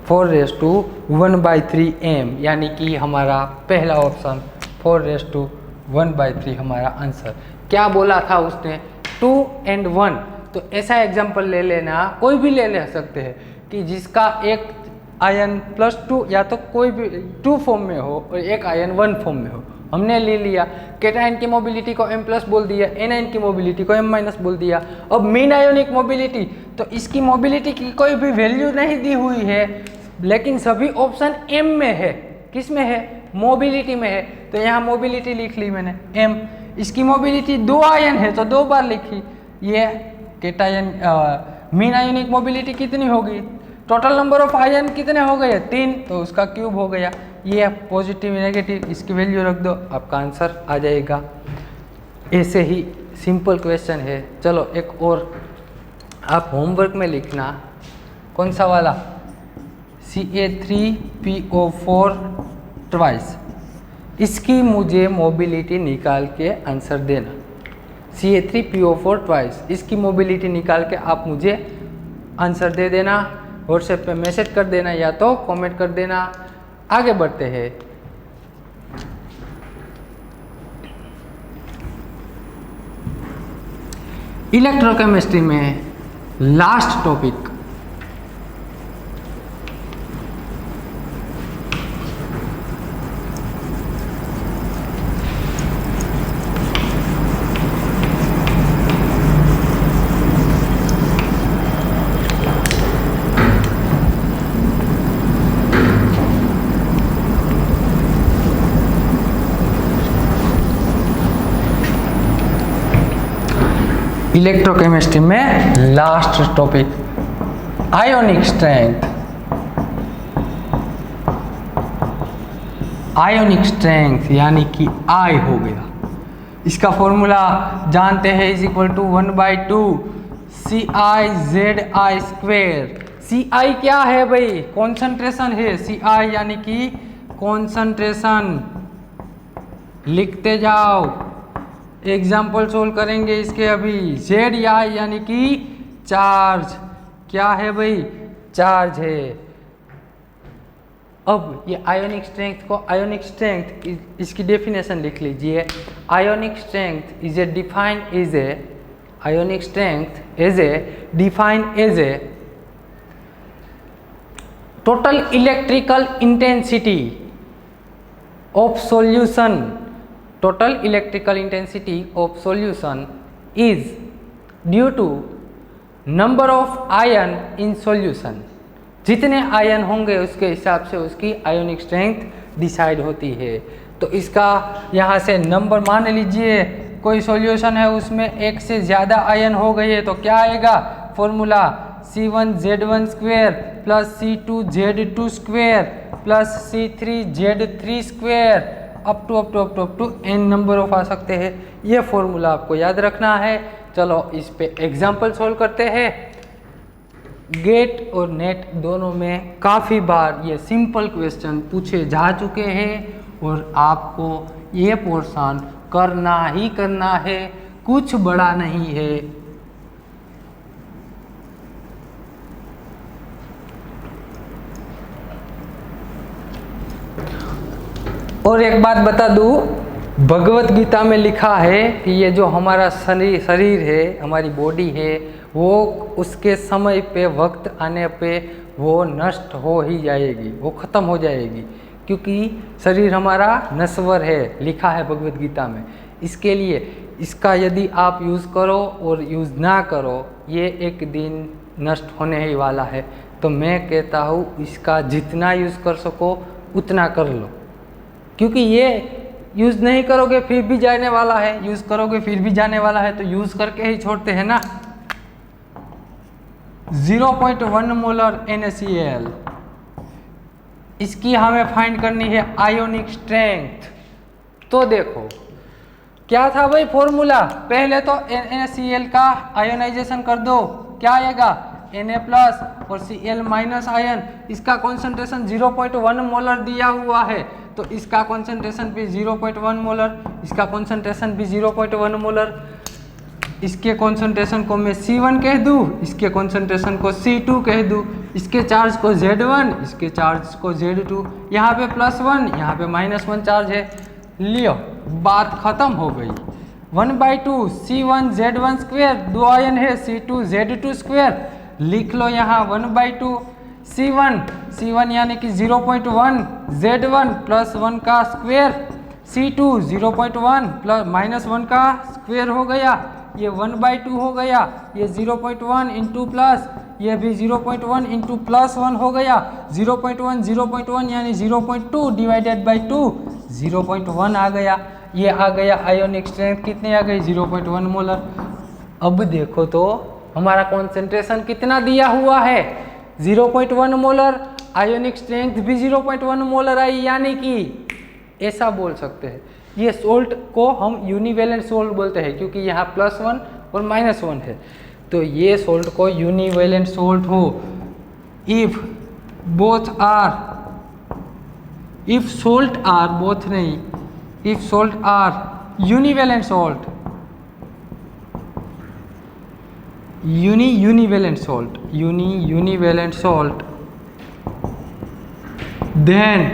4⁻⁴M, यानी कि हमारा पहला ऑप्शन 4⁻⁴ हमारा आंसर। क्या बोला था उसने 2 और 1, तो ऐसा एग्जाम्पल ले लेना, कोई भी ले सकते हैं कि जिसका एक आयन +2 या तो कोई भी 2 फॉर्म में हो और एक आयन 1 फॉर्म में हो। हमने ले लिया केटायन की मोबिलिटी को M+ बोल दिया, एनायन की मोबिलिटी को M- बोल दिया। अब मीन आयोनिक मोबिलिटी, तो इसकी मोबिलिटी की कोई भी वैल्यू नहीं दी हुई है, लेकिन सभी ऑप्शन M में है। किस में है, मोबिलिटी में है, तो यहाँ मोबिलिटी लिख ली मैंने M। इसकी मोबिलिटी 2 आयन है तो 2 बार लिखी। ये केटायन मीन आयोनिक मोबिलिटी कितनी होगी, टोटल नंबर ऑफ आयन कितने हो गए 3, तो उसका क्यूब हो गया। ये पॉजिटिव नेगेटिव इसकी वैल्यू रख दो, आपका आंसर आ जाएगा। ऐसे ही सिंपल क्वेश्चन है। चलो एक और आप होमवर्क में लिखना, कौन सा वाला, Ca3PO4 ट्वाइस, इसकी मुझे मोबिलिटी निकाल के आंसर देना। Ca3PO4 ट्वाइस, इसकी मोबिलिटी निकाल के आप मुझे आंसर दे देना, व्हाट्सएप पे मैसेज कर देना या तो कमेंट कर देना। आगे बढ़ते हैं। इलेक्ट्रोकेमिस्ट्री में लास्ट टॉपिक इलेक्ट्रोकेमिस्ट्री में last topic ionic strength. Ionic strength यानी कि I हो गया, इसका फॉर्मूला जानते हैं, = 1/2 CiZi²। Ci क्या है भाई, कॉन्सेंट्रेशन है। Ci यानी कि कॉन्सेंट्रेशन, लिखते जाओ एग्जाम्पल सोल्व करेंगे इसके अभी। जेड यानी कि चार्ज, क्या है भाई, चार्ज है। अब ये आयोनिक स्ट्रेंथ को, आयोनिक स्ट्रेंथ इसकी डेफिनेशन लिख लीजिए। Ionic strength is a defined as a, ionic strength is a defined as a total electrical intensity of solution, total electrical intensity of solution is due to number of ion in solution। जितने ion होंगे उसके हिसाब से उसकी ionic strength decide होती है। तो इसका यहाँ से नंबर मान लीजिए, कोई सॉल्यूशन है उसमें एक से ज़्यादा आयन हो गई है तो क्या आएगा formula, C1Z1 square plus C2Z2 square plus C3Z3 square up to n number of आ सकते हैं। ये फॉर्मूला आपको याद रखना है। चलो इस पे एग्जांपल सोल्व करते हैं। गेट और नेट दोनों में काफ़ी बार ये सिंपल क्वेश्चन पूछे जा चुके हैं और आपको ये पोर्शन करना ही करना है, कुछ बड़ा नहीं है। और एक बात बता दूं, भगवत गीता में लिखा है कि ये जो हमारा शरीर है, हमारी बॉडी है, वो उसके समय पे, वक्त आने पे वो नष्ट हो ही जाएगी, वो ख़त्म हो जाएगी, क्योंकि शरीर हमारा नश्वर है, लिखा है भगवत गीता में। इसके लिए इसका यदि आप यूज़ करो और यूज़ ना करो, ये एक दिन नष्ट होने ही वाला है। तो मैं कहता हूँ इसका जितना यूज़ कर सको उतना कर लो, क्योंकि ये यूज़ नहीं करोगे फिर भी जाने वाला है, यूज़ करोगे फिर भी जाने वाला है, तो यूज़ करके ही छोड़ते हैं ना। 0.1 मोलर NaCl, इसकी हमें फाइंड करनी है आयोनिक स्ट्रेंथ। तो देखो क्या था भाई फॉर्मूला, पहले तो NaCl का आयोनाइजेशन कर दो, क्या आएगा Na प्लस और Cl माइनस आयन। इसका कॉन्सेंट्रेशन 0.1 मोलर दिया हुआ है, तो इसका कॉन्सेंट्रेशन भी 0.1 मोलर, इसका कॉन्सेंट्रेशन भी 0.1 मोलर। इसके कॉन्सेंट्रेशन को मैं C1 कह दूँ, इसके कॉन्सेंट्रेशन को C2 कह दूँ, इसके चार्ज को Z1, इसके चार्ज को Z2। यहाँ पे +1, यहाँ पे -1 चार्ज है। लियो, बात खत्म हो गई। 1/2 C1Z1 स्क्वेयर, दो आयन है C2Z2 स्क्वेयर, लिख लो यहाँ 1/2 C1 यानी कि 0.1 Z1 +1 का स्क्वेयर, C2 0.1 प्लस -1 का स्क्वेयर हो गया, ये 1/2 हो गया, ये 0.1 इंटू प्लस, ये भी 0.1 इंटू +1 हो गया, 0.1 यानी 0.2 डिवाइडेड बाई 2, 0.1 आ गया। ये आ गया आयोनिक स्ट्रेंथ, कितने आ गई 0.1 मोलर। अब देखो तो हमारा कॉन्सेंट्रेशन कितना दिया हुआ है 0.1 मोलर, आयोनिक स्ट्रेंथ भी 0.1 मोलर आई, यानी कि ऐसा बोल सकते हैं ये सोल्ट को हम यूनिवेलेंट सोल्ट बोलते हैं, क्योंकि यहाँ +1 और -1 है, तो ये सोल्ट को यूनिवेलेंट सोल्ट हो। If both are, if salt are, both नहीं, if salt are univalent salt, univalent salt, univalent salt, then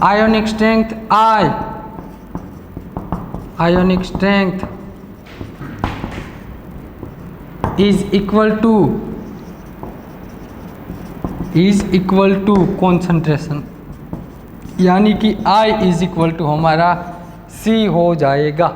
ionic strength I, ionic strength is equal to concentration, यानी कि I is equal to हमारा C हो जाएगा।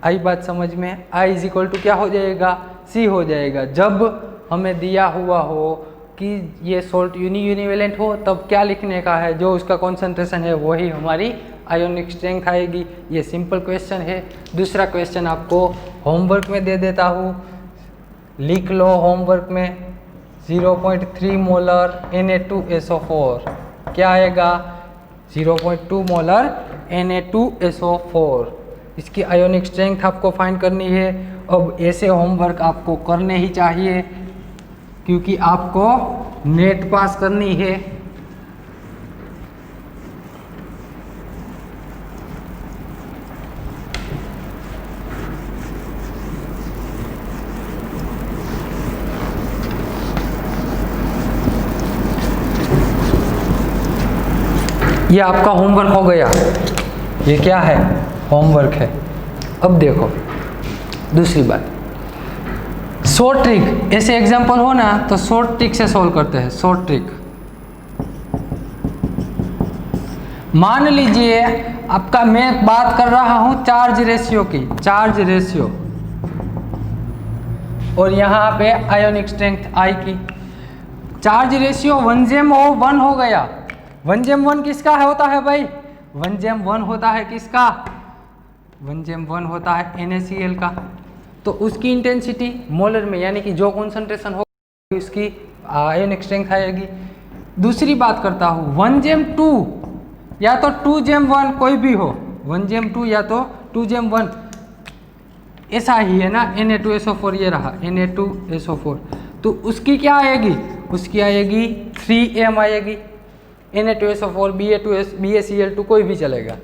आई बात समझ में, I is equal to क्या हो जाएगा, C हो जाएगा। जब हमें दिया हुआ हो कि ये सोल्ट यूनिवेलेंट हो, तब क्या लिखने का है, जो उसका कॉन्सेंट्रेशन है वही हमारी आयोनिक स्ट्रेंथ आएगी। ये सिंपल क्वेश्चन है। दूसरा क्वेश्चन आपको होमवर्क में दे देता हूँ, लिख लो होमवर्क में। 0.3 मोलर Na2SO4 क्या आएगा, 0.2 मोलर Na2SO4, इसकी आयोनिक स्ट्रेंथ आपको फाइंड करनी है। अब ऐसे होमवर्क आपको करने ही चाहिए, क्योंकि आपको नेट पास करनी है। ये आपका होमवर्क हो गया। ये क्या है? होमवर्क है। अब देखो दूसरी बात, शॉर्ट ट्रिक। ऐसे एग्जांपल हो ना तो शॉर्ट ट्रिक से सॉल्व करते हैं। शॉर्ट ट्रिक, मान लीजिए आपका, मैं बात कर रहा हूं चार्ज रेशियो की, चार्ज रेशियो, और यहाँ पे आयोनिक स्ट्रेंथ आई की। चार्ज रेशियो 1:1 हो गया। 1:1 किसका होता है भाई? 1:1 होता है किसका? 1:1 होता है NaCl का। तो उसकी इंटेंसिटी मोलर में, यानी कि जो कॉन्सेंट्रेशन होगी उसकी आयोनिक स्ट्रेंथ आएगी। दूसरी बात करता हूँ 1:2 या तो 2:1, कोई भी हो, 1:2 या तो 2:1, ऐसा ही है ना। Na2SO4 ये रहा, Na2SO4, तो उसकी क्या आएगी? उसकी आएगी 3m आएगी। Na2SO4, BaCl2 कोई भी चलेगा।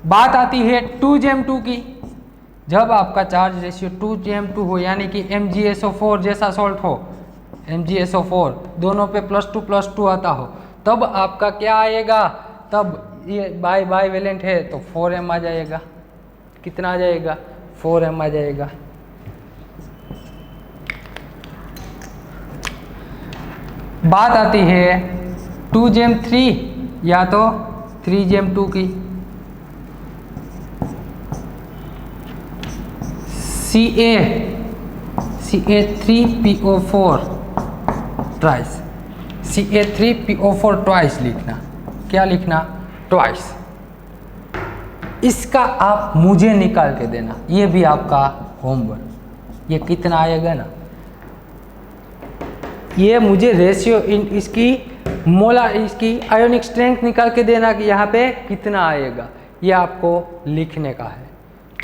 बात आती है 2:2 की। जब आपका चार्ज रेशियो 2:2 हो, यानी कि MgSO4 जैसा सॉल्ट हो, MgSO4 दोनों पे +2 आता हो, तब आपका क्या आएगा? तब ये बाई वैलेंट है तो 4m आ जाएगा। कितना आ जाएगा? 4m आ जाएगा। बात आती है 2:3 या तो 3:2 की। Ca3PO4 ट्वाइस, Ca3PO4 ट्वाइस लिखना। क्या लिखना? ट्वाइस। इसका आप मुझे निकाल के देना, ये भी आपका होमवर्क। ये कितना आएगा ना, ये मुझे रेशियो इसकी मोलर, इसकी आयोनिक स्ट्रेंथ निकाल के देना कि यहाँ पे कितना आएगा। ये आपको लिखने का है।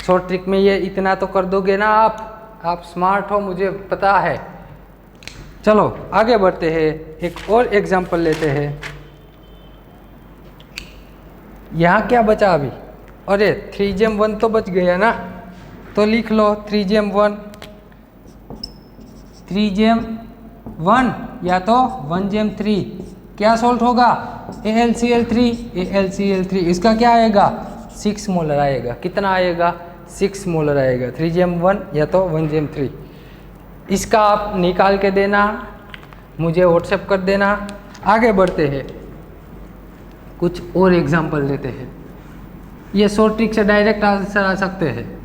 शॉर्ट ट्रिक में ये इतना तो कर दोगे ना आप स्मार्ट हो, मुझे पता है। चलो आगे बढ़ते हैं, एक और एग्जांपल लेते हैं। यहाँ क्या बचा अभी? अरे 3:1 तो बच गया ना, तो लिख लो 3:1 या तो 1:3। क्या सॉल्ट होगा? AlCl3। इसका क्या आएगा? 6 मोलर आएगा। कितना आएगा? 6 मोलर आएगा। 3:1 या तो 1:3। इसका आप निकाल के देना, मुझे व्हाट्सएप कर देना। आगे बढ़ते हैं, कुछ और एग्जांपल लेते हैं। ये शॉर्ट ट्रिक से डायरेक्ट आंसर आ सकते हैं।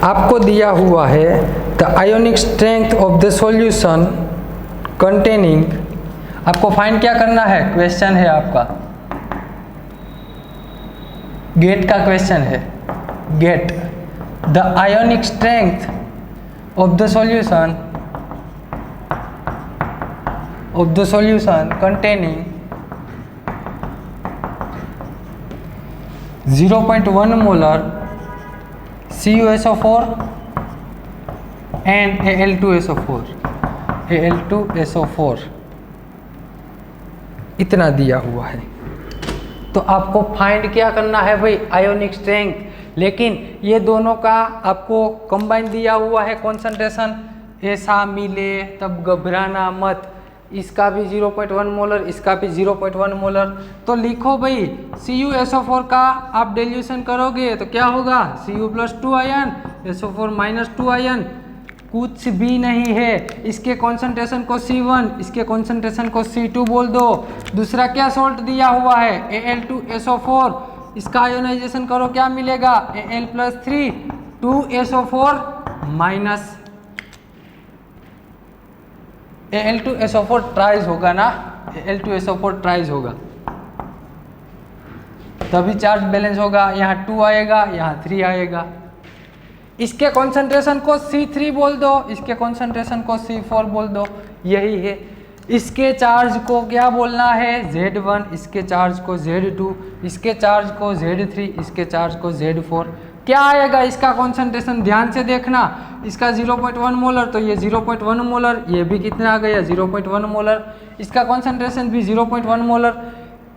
आपको दिया हुआ है the ionic strength of the solution containing. आपको फाइंड क्या करना है? क्वेश्चन है आपका, गेट का क्वेश्चन है। Get the ionic strength of the solution containing 0.1 molar CuSO4 and Al2SO4 इतना दिया हुआ है। तो आपको फाइंड क्या करना है भाई? Ionic strength. लेकिन ये दोनों का आपको कंबाइन दिया हुआ है कॉन्सेंट्रेशन। ऐसा मिले तब घबराना मत। इसका भी 0.1 मोलर, इसका भी 0.1 मोलर। तो लिखो भाई CuSO4 का आप डिल्यूशन करोगे तो क्या होगा? Cu+2 आयन, SO4 -2 आयन, कुछ भी नहीं है। इसके कॉन्सेंट्रेशन को C1, इसके कॉन्सेंट्रेशन को C2 बोल दो। दूसरा क्या सॉल्ट दिया हुआ है? Al2SO4। इसका आयोनाइजेशन करो, क्या मिलेगा? Al+3 2SO4 minus Al2SO4 tries होगा ना, Al2SO4 ट्राइज होगा, तभी चार्ज बैलेंस होगा। यहाँ 2 आएगा, यहाँ 3 आएगा। इसके कॉन्सेंट्रेशन को C3 बोल दो, इसके कॉन्सेंट्रेशन को C4 बोल दो, यही है। इसके चार्ज को क्या बोलना है? Z1, इसके चार्ज को Z2, इसके चार्ज को Z3, इसके चार्ज को Z4। क्या आएगा इसका कॉन्सेंट्रेशन, ध्यान से देखना, इसका 0.1 मोलर, तो ये 0.1 मोलर, ये भी कितना आ गया 0.1 मोलर, इसका कॉन्सेंट्रेशन भी 0.1 मोलर,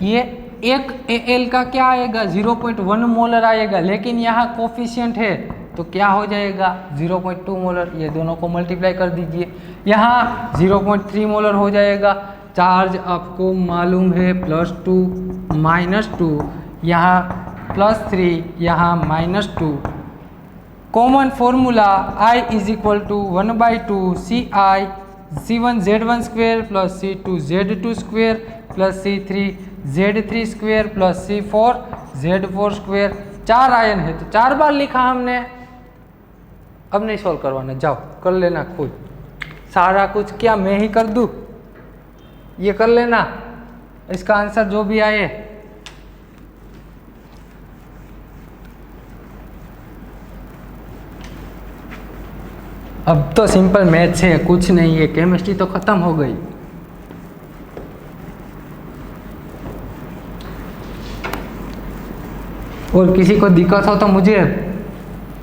ये एक एल का क्या आएगा 0.1 मोलर आएगा, लेकिन यहाँ कोफिशिएंट है तो क्या हो जाएगा 0.2 मोलर, ये दोनों को मल्टीप्लाई कर दीजिए, यहाँ 0.3 मोलर हो जाएगा। चार्ज आपको मालूम है +2 -2, यहाँ +3, यहाँ -2। Common formula I = 1/2 CI C1Z1² + C2Z2² + C3Z3² + C4Z4²। 4 ion है तो 4 बार लिखा हमने। अब नहीं सॉल्व करवाना, जाओ कर लेना खुद सारा कुछ। क्या मैं ही कर दूं? ये कर लेना, इसका आंसर जो भी आए। अब तो सिंपल मैथ्स है, कुछ नहीं है, केमिस्ट्री तो खत्म हो गई। और किसी को दिक्कत हो तो मुझे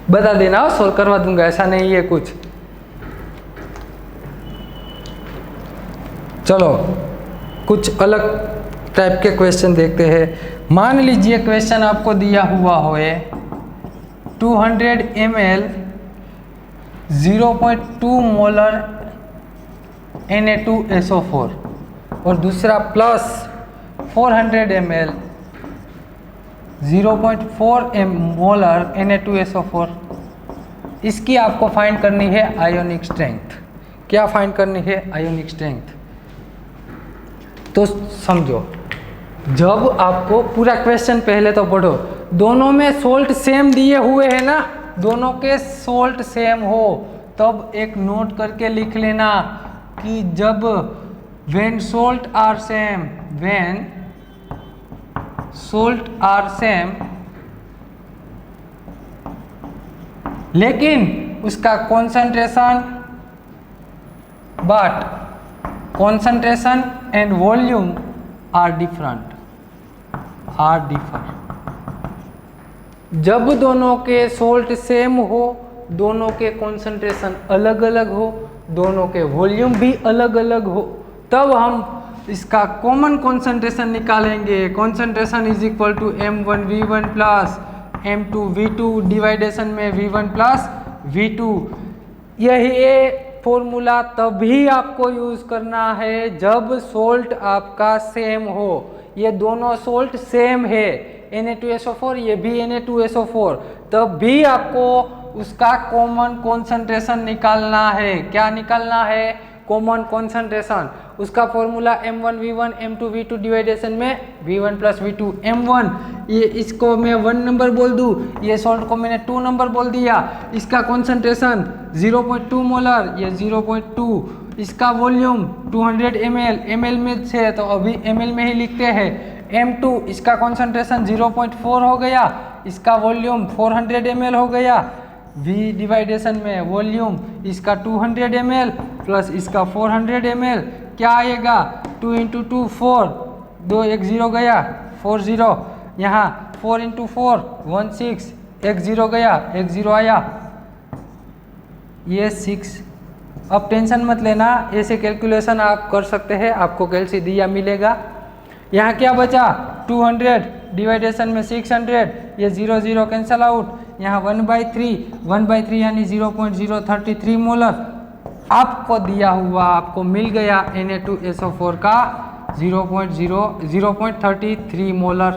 बता देना, सॉल्व करवा दूंगा, ऐसा नहीं है कुछ। चलो कुछ अलग टाइप के क्वेश्चन देखते हैं। मान लीजिए क्वेश्चन आपको दिया हुआ हो 200 ml 0.2 मोलर Na2SO4 और दूसरा प्लस 400 ml 0.4 मोलर Na2SO4। इसकी आपको फाइंड करनी है आयोनिक स्ट्रेंथ। क्या फाइंड करनी है? Ionic strength. तो समझो, जब आपको पूरा क्वेश्चन पहले तो पढ़ो, दोनों में सोल्ट सेम दिए हुए हैं ना, दोनों के सोल्ट सेम हो तब एक नोट करके लिख लेना कि जब when salt are same, when salt are same, लेकिन उसका concentration but concentration and volume are different, are differ। जब दोनों के सोल्ट सेम हो, दोनों के कॉन्सेंट्रेशन अलग अलग हो, दोनों के वॉल्यूम भी अलग अलग हो, तब हम इसका कॉमन कॉन्सेंट्रेशन निकालेंगे। Concentration is equal to M1V1 plus M2V2 डिवाइडेशन में V1 प्लस V2। यही फॉर्मूला तभी आपको यूज करना है जब सोल्ट आपका सेम हो। ये दोनों सोल्ट सेम है, Na2SO4, ये भी Na2SO4, तब भी आपको उसका कॉमन कॉन्सेंट्रेशन निकालना है। क्या निकालना है? Common concentration. उसका फॉर्मूला M1V1 M2V2 डिवाइडेशन में V1 प्लस V2। M1 ये इसको मैं 1 नंबर बोल दूँ, ये सॉल्ट को मैंने 2 नंबर बोल दिया। इसका कॉन्सेंट्रेशन 0.2 मोलर, ये 0.2। इसका वॉल्यूम 200 ml, ml में से तो अभी ml में ही लिखते हैं। M2 इसका कॉन्सेंट्रेशन 0.4 हो गया, इसका वॉल्यूम 400 ml हो गया। V डिवाइडेशन में वॉल्यूम इसका 200 ml प्लस इसका 400 ml, क्या आएगा 2 × 2 4, 2 1 0 गया 4 0, यहाँ 4 × 4 1 6, 1 0 गया 1 0 आया, ये 6। अब टेंशन मत लेना, ऐसे कैलकुलेशन आप कर सकते हैं, आपको कैलसी दिया मिलेगा। यहाँ क्या बचा 200 डिवाइडेशन में 600, ये 0 0 कैंसल आउट, यहाँ 1/3 यानी 0.033 मोलर आपको दिया हुआ, आपको मिल गया Na2SO4 का 0.33 मोलर।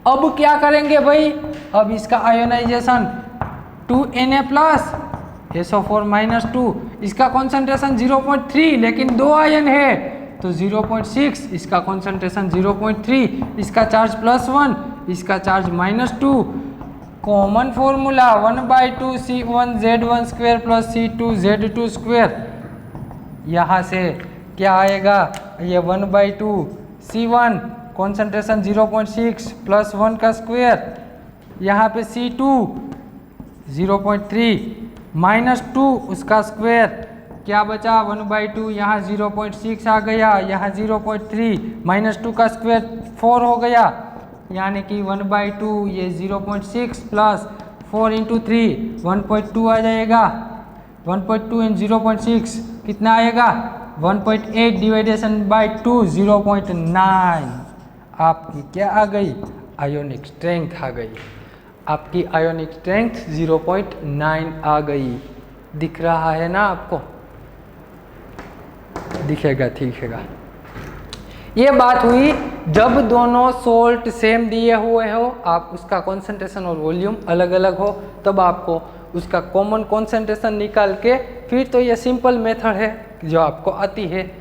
अब क्या करेंगे भाई? अब इसका आयोनाइजेशन 2Na प्लस SO4 - 2, इसका कॉन्सेंट्रेशन 0.3, लेकिन 2 आयन है तो 0.6, इसका कॉन्सेंट्रेशन 0.3, इसका चार्ज +1, इसका charge -2। Common formula 1/2 C1Z1² plus C2Z2²। यहाँ से क्या आएगा? ये 1/2 C1 कॉन्सेंट्रेशन 0.6 प्लस 1 का स्क्वायर, यहाँ पे C2 0.3 -2 उसका स्क्वायर, क्या बचा 1/2, यहाँ 0.6 आ गया, यहाँ 0.3 -2 का स्क्वायर 4 हो गया, यानी कि 1/2 ये 0.6 प्लस 4 इंटू 3 1.2 आ जाएगा। 1.2 एंड 0.6 कितना आएगा? 1.8 डिवाइडेशन बाई 2 0.9। आपकी क्या आ गई? आयोनिक स्ट्रेंथ आ गई। आपकी आयोनिक स्ट्रेंथ 0.9 आ गई। दिख रहा है ना आपको? दिखेगा, दिखेगा। ये बात हुई जब दोनों सोल्ट सेम दिए हुए हो, आप उसका कॉन्सेंट्रेशन और वॉल्यूम अलग अलग हो, तब आपको उसका कॉमन कॉन्सेंट्रेशन निकाल के फिर तो ये सिंपल मेथड है जो आपको आती है।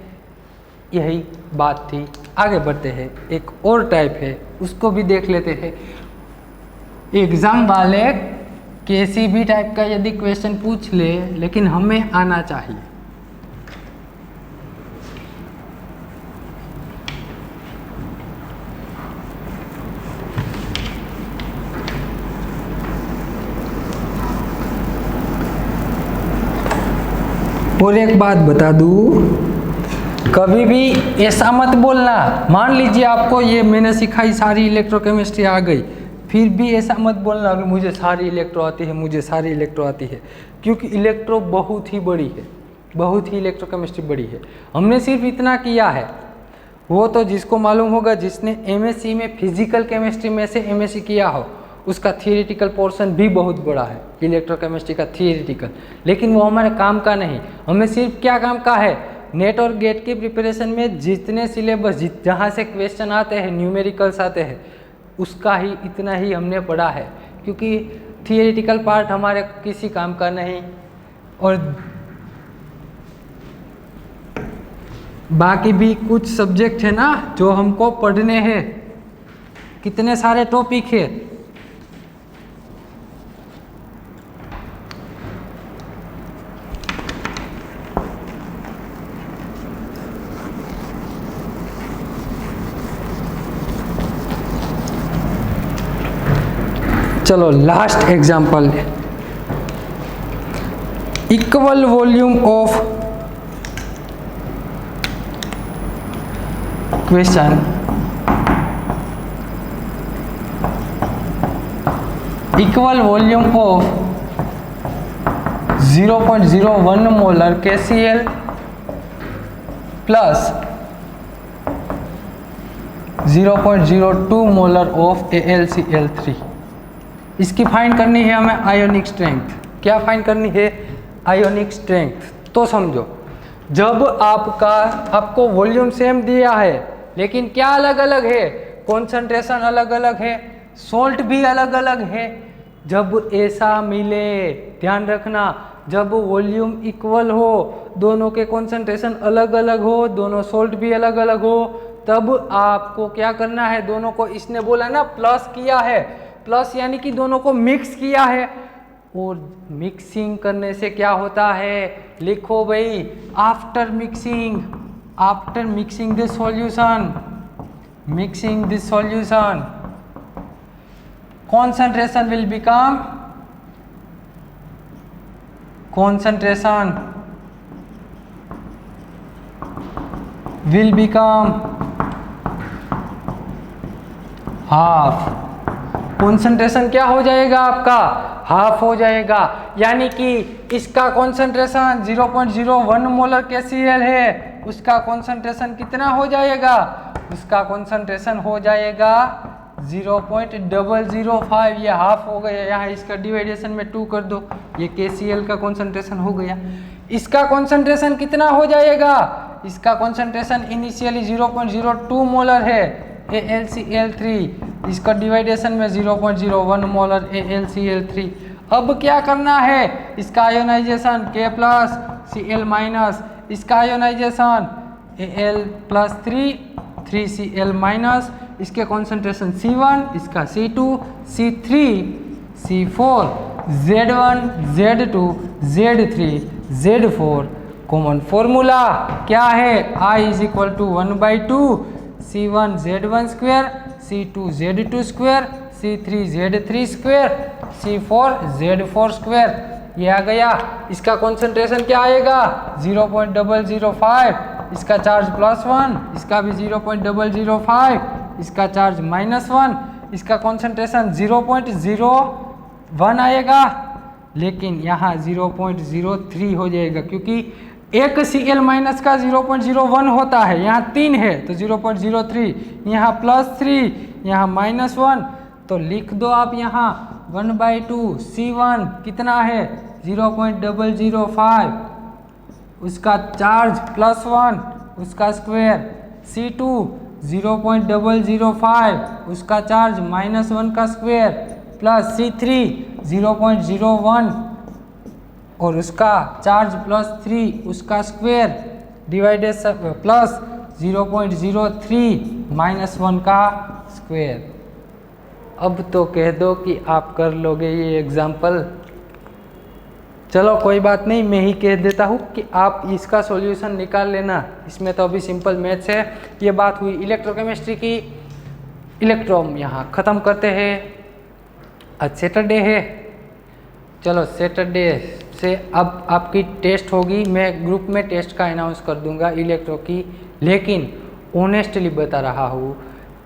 यही बात थी। आगे बढ़ते हैं, एक और टाइप है उसको भी देख लेते हैं। एग्जाम वाले किसी भी टाइप का यदि क्वेश्चन पूछ ले, लेकिन हमें आना चाहिए। और एक बात बता दूं, कभी भी ऐसा मत बोलना, मान लीजिए आपको ये मैंने सिखाई सारी इलेक्ट्रोकेमिस्ट्री आ गई, फिर भी ऐसा मत बोलना कि मुझे सारी इलेक्ट्रो आती है, मुझे सारी इलेक्ट्रो आती है, क्योंकि इलेक्ट्रो बहुत ही बड़ी है, बहुत ही इलेक्ट्रोकेमिस्ट्री बड़ी है। हमने सिर्फ इतना किया है, वो तो जिसको मालूम होगा, जिसने एमएससी में फिजिकल केमिस्ट्री में से एमएससी किया हो, उसका थियोरेटिकल पोर्शन भी बहुत बड़ा है इलेक्ट्रोकेमिस्ट्री का थियोरेटिकल, लेकिन वो हमारे काम का नहीं। हमें सिर्फ क्या काम का है, नेट और गेट की प्रिपरेशन में जितने सिलेबस जहाँ से क्वेश्चन आते हैं, न्यूमेरिकल्स आते हैं, उसका ही इतना ही हमने पढ़ा है, क्योंकि थियोरेटिकल पार्ट हमारे किसी काम का नहीं। और बाकी भी कुछ सब्जेक्ट है ना जो हमको पढ़ने हैं, कितने सारे टॉपिक है। चलो last example, equal volume of question, equal volume of 0.01 molar KCl plus 0.02 molar of AlCl3। इसकी फाइंड करनी है हमें आयोनिक स्ट्रेंथ। क्या फाइंड करनी है? Ionic strength. तो समझो, जब आपको वॉल्यूम सेम दिया है, लेकिन क्या अलग अलग है? कॉन्सेंट्रेशन अलग अलग है, सोल्ट भी अलग अलग है। जब ऐसा मिले, ध्यान रखना, जब वॉल्यूम इक्वल हो, दोनों के कॉन्सेंट्रेशन अलग अलग हो, दोनों सोल्ट भी अलग अलग हो, तब आपको क्या करना है? दोनों को, इसने बोला ना प्लस किया है, प्लस यानी कि दोनों को मिक्स किया है। और मिक्सिंग करने से क्या होता है? लिखो भाई, after mixing this solution, concentration will become half. Concentration क्या हो जाएगा आपका? हाफ हो जाएगा। यानी कि इसका कॉन्सेंट्रेशन 0.01 मोलर KCl है, उसका कॉन्सेंट्रेशन कितना हो जाएगा? उसका कॉन्सेंट्रेशन हो जाएगा 0.005। ये हाफ हो गया, यहाँ इसका डिवाइडेशन में 2 कर दो, ये KCl का कॉन्सेंट्रेशन हो गया। इसका कॉन्सेंट्रेशन कितना हो जाएगा? इसका कॉन्सेंट्रेशन इनिशियली 0.02 मोलर है AlCl3, इसका डिवाइडेशन में 0.01 मोलर AlCl3। अब क्या करना है? इसका ionisation K plus Cl minus, इसका आयोनाइजेशन Al+3 3Cl माइनस, इसके कॉन्सेंट्रेशन C1, इसका C2, C3, C4, Z1, Z2, Z3, Z4। Common formula क्या है? I = 1/2 C1 Z1 square, C2 Z2 square, C3 Z3 square, C4 Z4 square. ये आ गया। इसका concentration क्या आएगा? 0.005, इसका चार्ज +1, इसका भी 0.005, इसका चार्ज -1, इसका कॉन्सेंट्रेशन 0.0 1 आएगा, लेकिन यहाँ 0.03 हो जाएगा क्योंकि एक Cl माइनस का 0.01 होता है, यहाँ 3 है तो 0.03, यहाँ +3, यहाँ -1, तो लिख दो आप यहाँ 1/2 C1 कितना है 0.005, उसका चार्ज +1 उसका स्क्वायर, C2 0.005 उसका चार्ज -1 का स्क्वायर, प्लस C3 0.01 और उसका चार्ज +3 उसका स्क्वायर डिवाइडेड प्लस 0.03 -1 का स्क्वायर। अब तो कह दो कि आप कर लोगे ये एग्जाम्पल। चलो कोई बात नहीं, मैं ही कह देता हूँ कि आप इसका सॉल्यूशन निकाल लेना, इसमें तो अभी सिंपल मैथ्स है। ये बात हुई इलेक्ट्रोकेमिस्ट्री की। इलेक्ट्रॉन यहाँ ख़त्म करते हैं। आज सैटरडे है, चलो सैटरडे से अब आपकी टेस्ट होगी, मैं ग्रुप में टेस्ट का अनाउंस कर दूंगा इलेक्ट्रो की। लेकिन ऑनेस्टली बता रहा हूँ,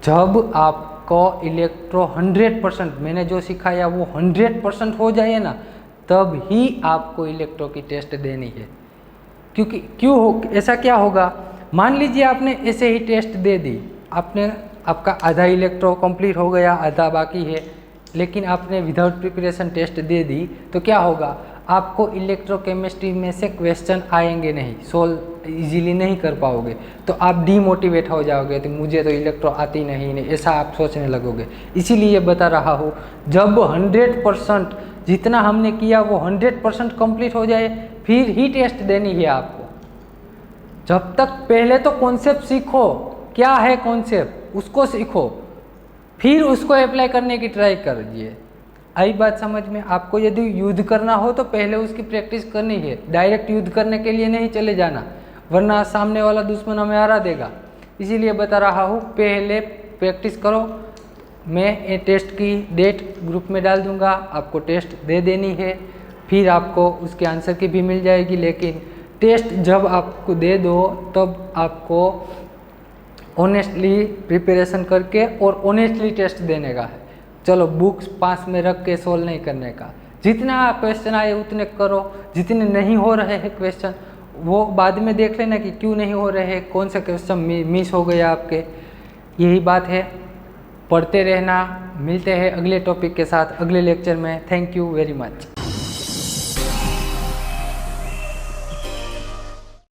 जब आपको इलेक्ट्रो 100% मैंने जो सिखाया वो 100% हो जाए ना, तब ही आपको इलेक्ट्रो की टेस्ट देनी है। क्योंकि ऐसा क्या होगा, मान लीजिए आपने ऐसे ही टेस्ट दे दी, आपका आधा इलेक्ट्रो कंप्लीट हो गया, आधा बाकी है, लेकिन आपने विदाउट प्रिपरेशन टेस्ट दे दी, तो क्या होगा, आपको इलेक्ट्रोकेमिस्ट्री में से क्वेश्चन आएंगे नहीं, सोल्व इजीली नहीं कर पाओगे, तो आप डीमोटिवेट हो जाओगे, तो मुझे तो इलेक्ट्रो आती नहीं, ऐसा आप सोचने लगोगे। इसीलिए बता रहा हूँ, जब 100% जितना हमने किया वो 100% कंप्लीट हो जाए, फिर ही टेस्ट देनी है आपको। जब तक पहले तो कॉन्सेप्ट सीखो, क्या है कॉन्सेप्ट उसको सीखो, फिर उसको अप्लाई करने की ट्राई करिए। आई बात समझ में? आपको यदि युद्ध करना हो तो पहले उसकी प्रैक्टिस करनी है, डायरेक्ट युद्ध करने के लिए नहीं चले जाना, वरना सामने वाला दुश्मन हमें हरा देगा। इसीलिए बता रहा हूँ, पहले प्रैक्टिस करो। मैं ये टेस्ट की डेट ग्रुप में डाल दूंगा, आपको टेस्ट दे देनी है, फिर आपको उसके आंसर की भी मिल जाएगी। लेकिन टेस्ट जब आपको दे दो तब आपको ऑनेस्टली प्रिपरेशन करके और ऑनेस्टली टेस्ट देने का है। चलो बुक्स पास में रख के सोल्व नहीं करने का, जितना क्वेश्चन आए उतने करो, जितने नहीं हो रहे हैं क्वेश्चन वो बाद में देख लेना कि क्यों नहीं हो रहे हैं, कौन सा क्वेश्चन मिस हो गया आपके। यही बात है, पढ़ते रहना। मिलते हैं अगले टॉपिक के साथ अगले लेक्चर में। Thank you very much.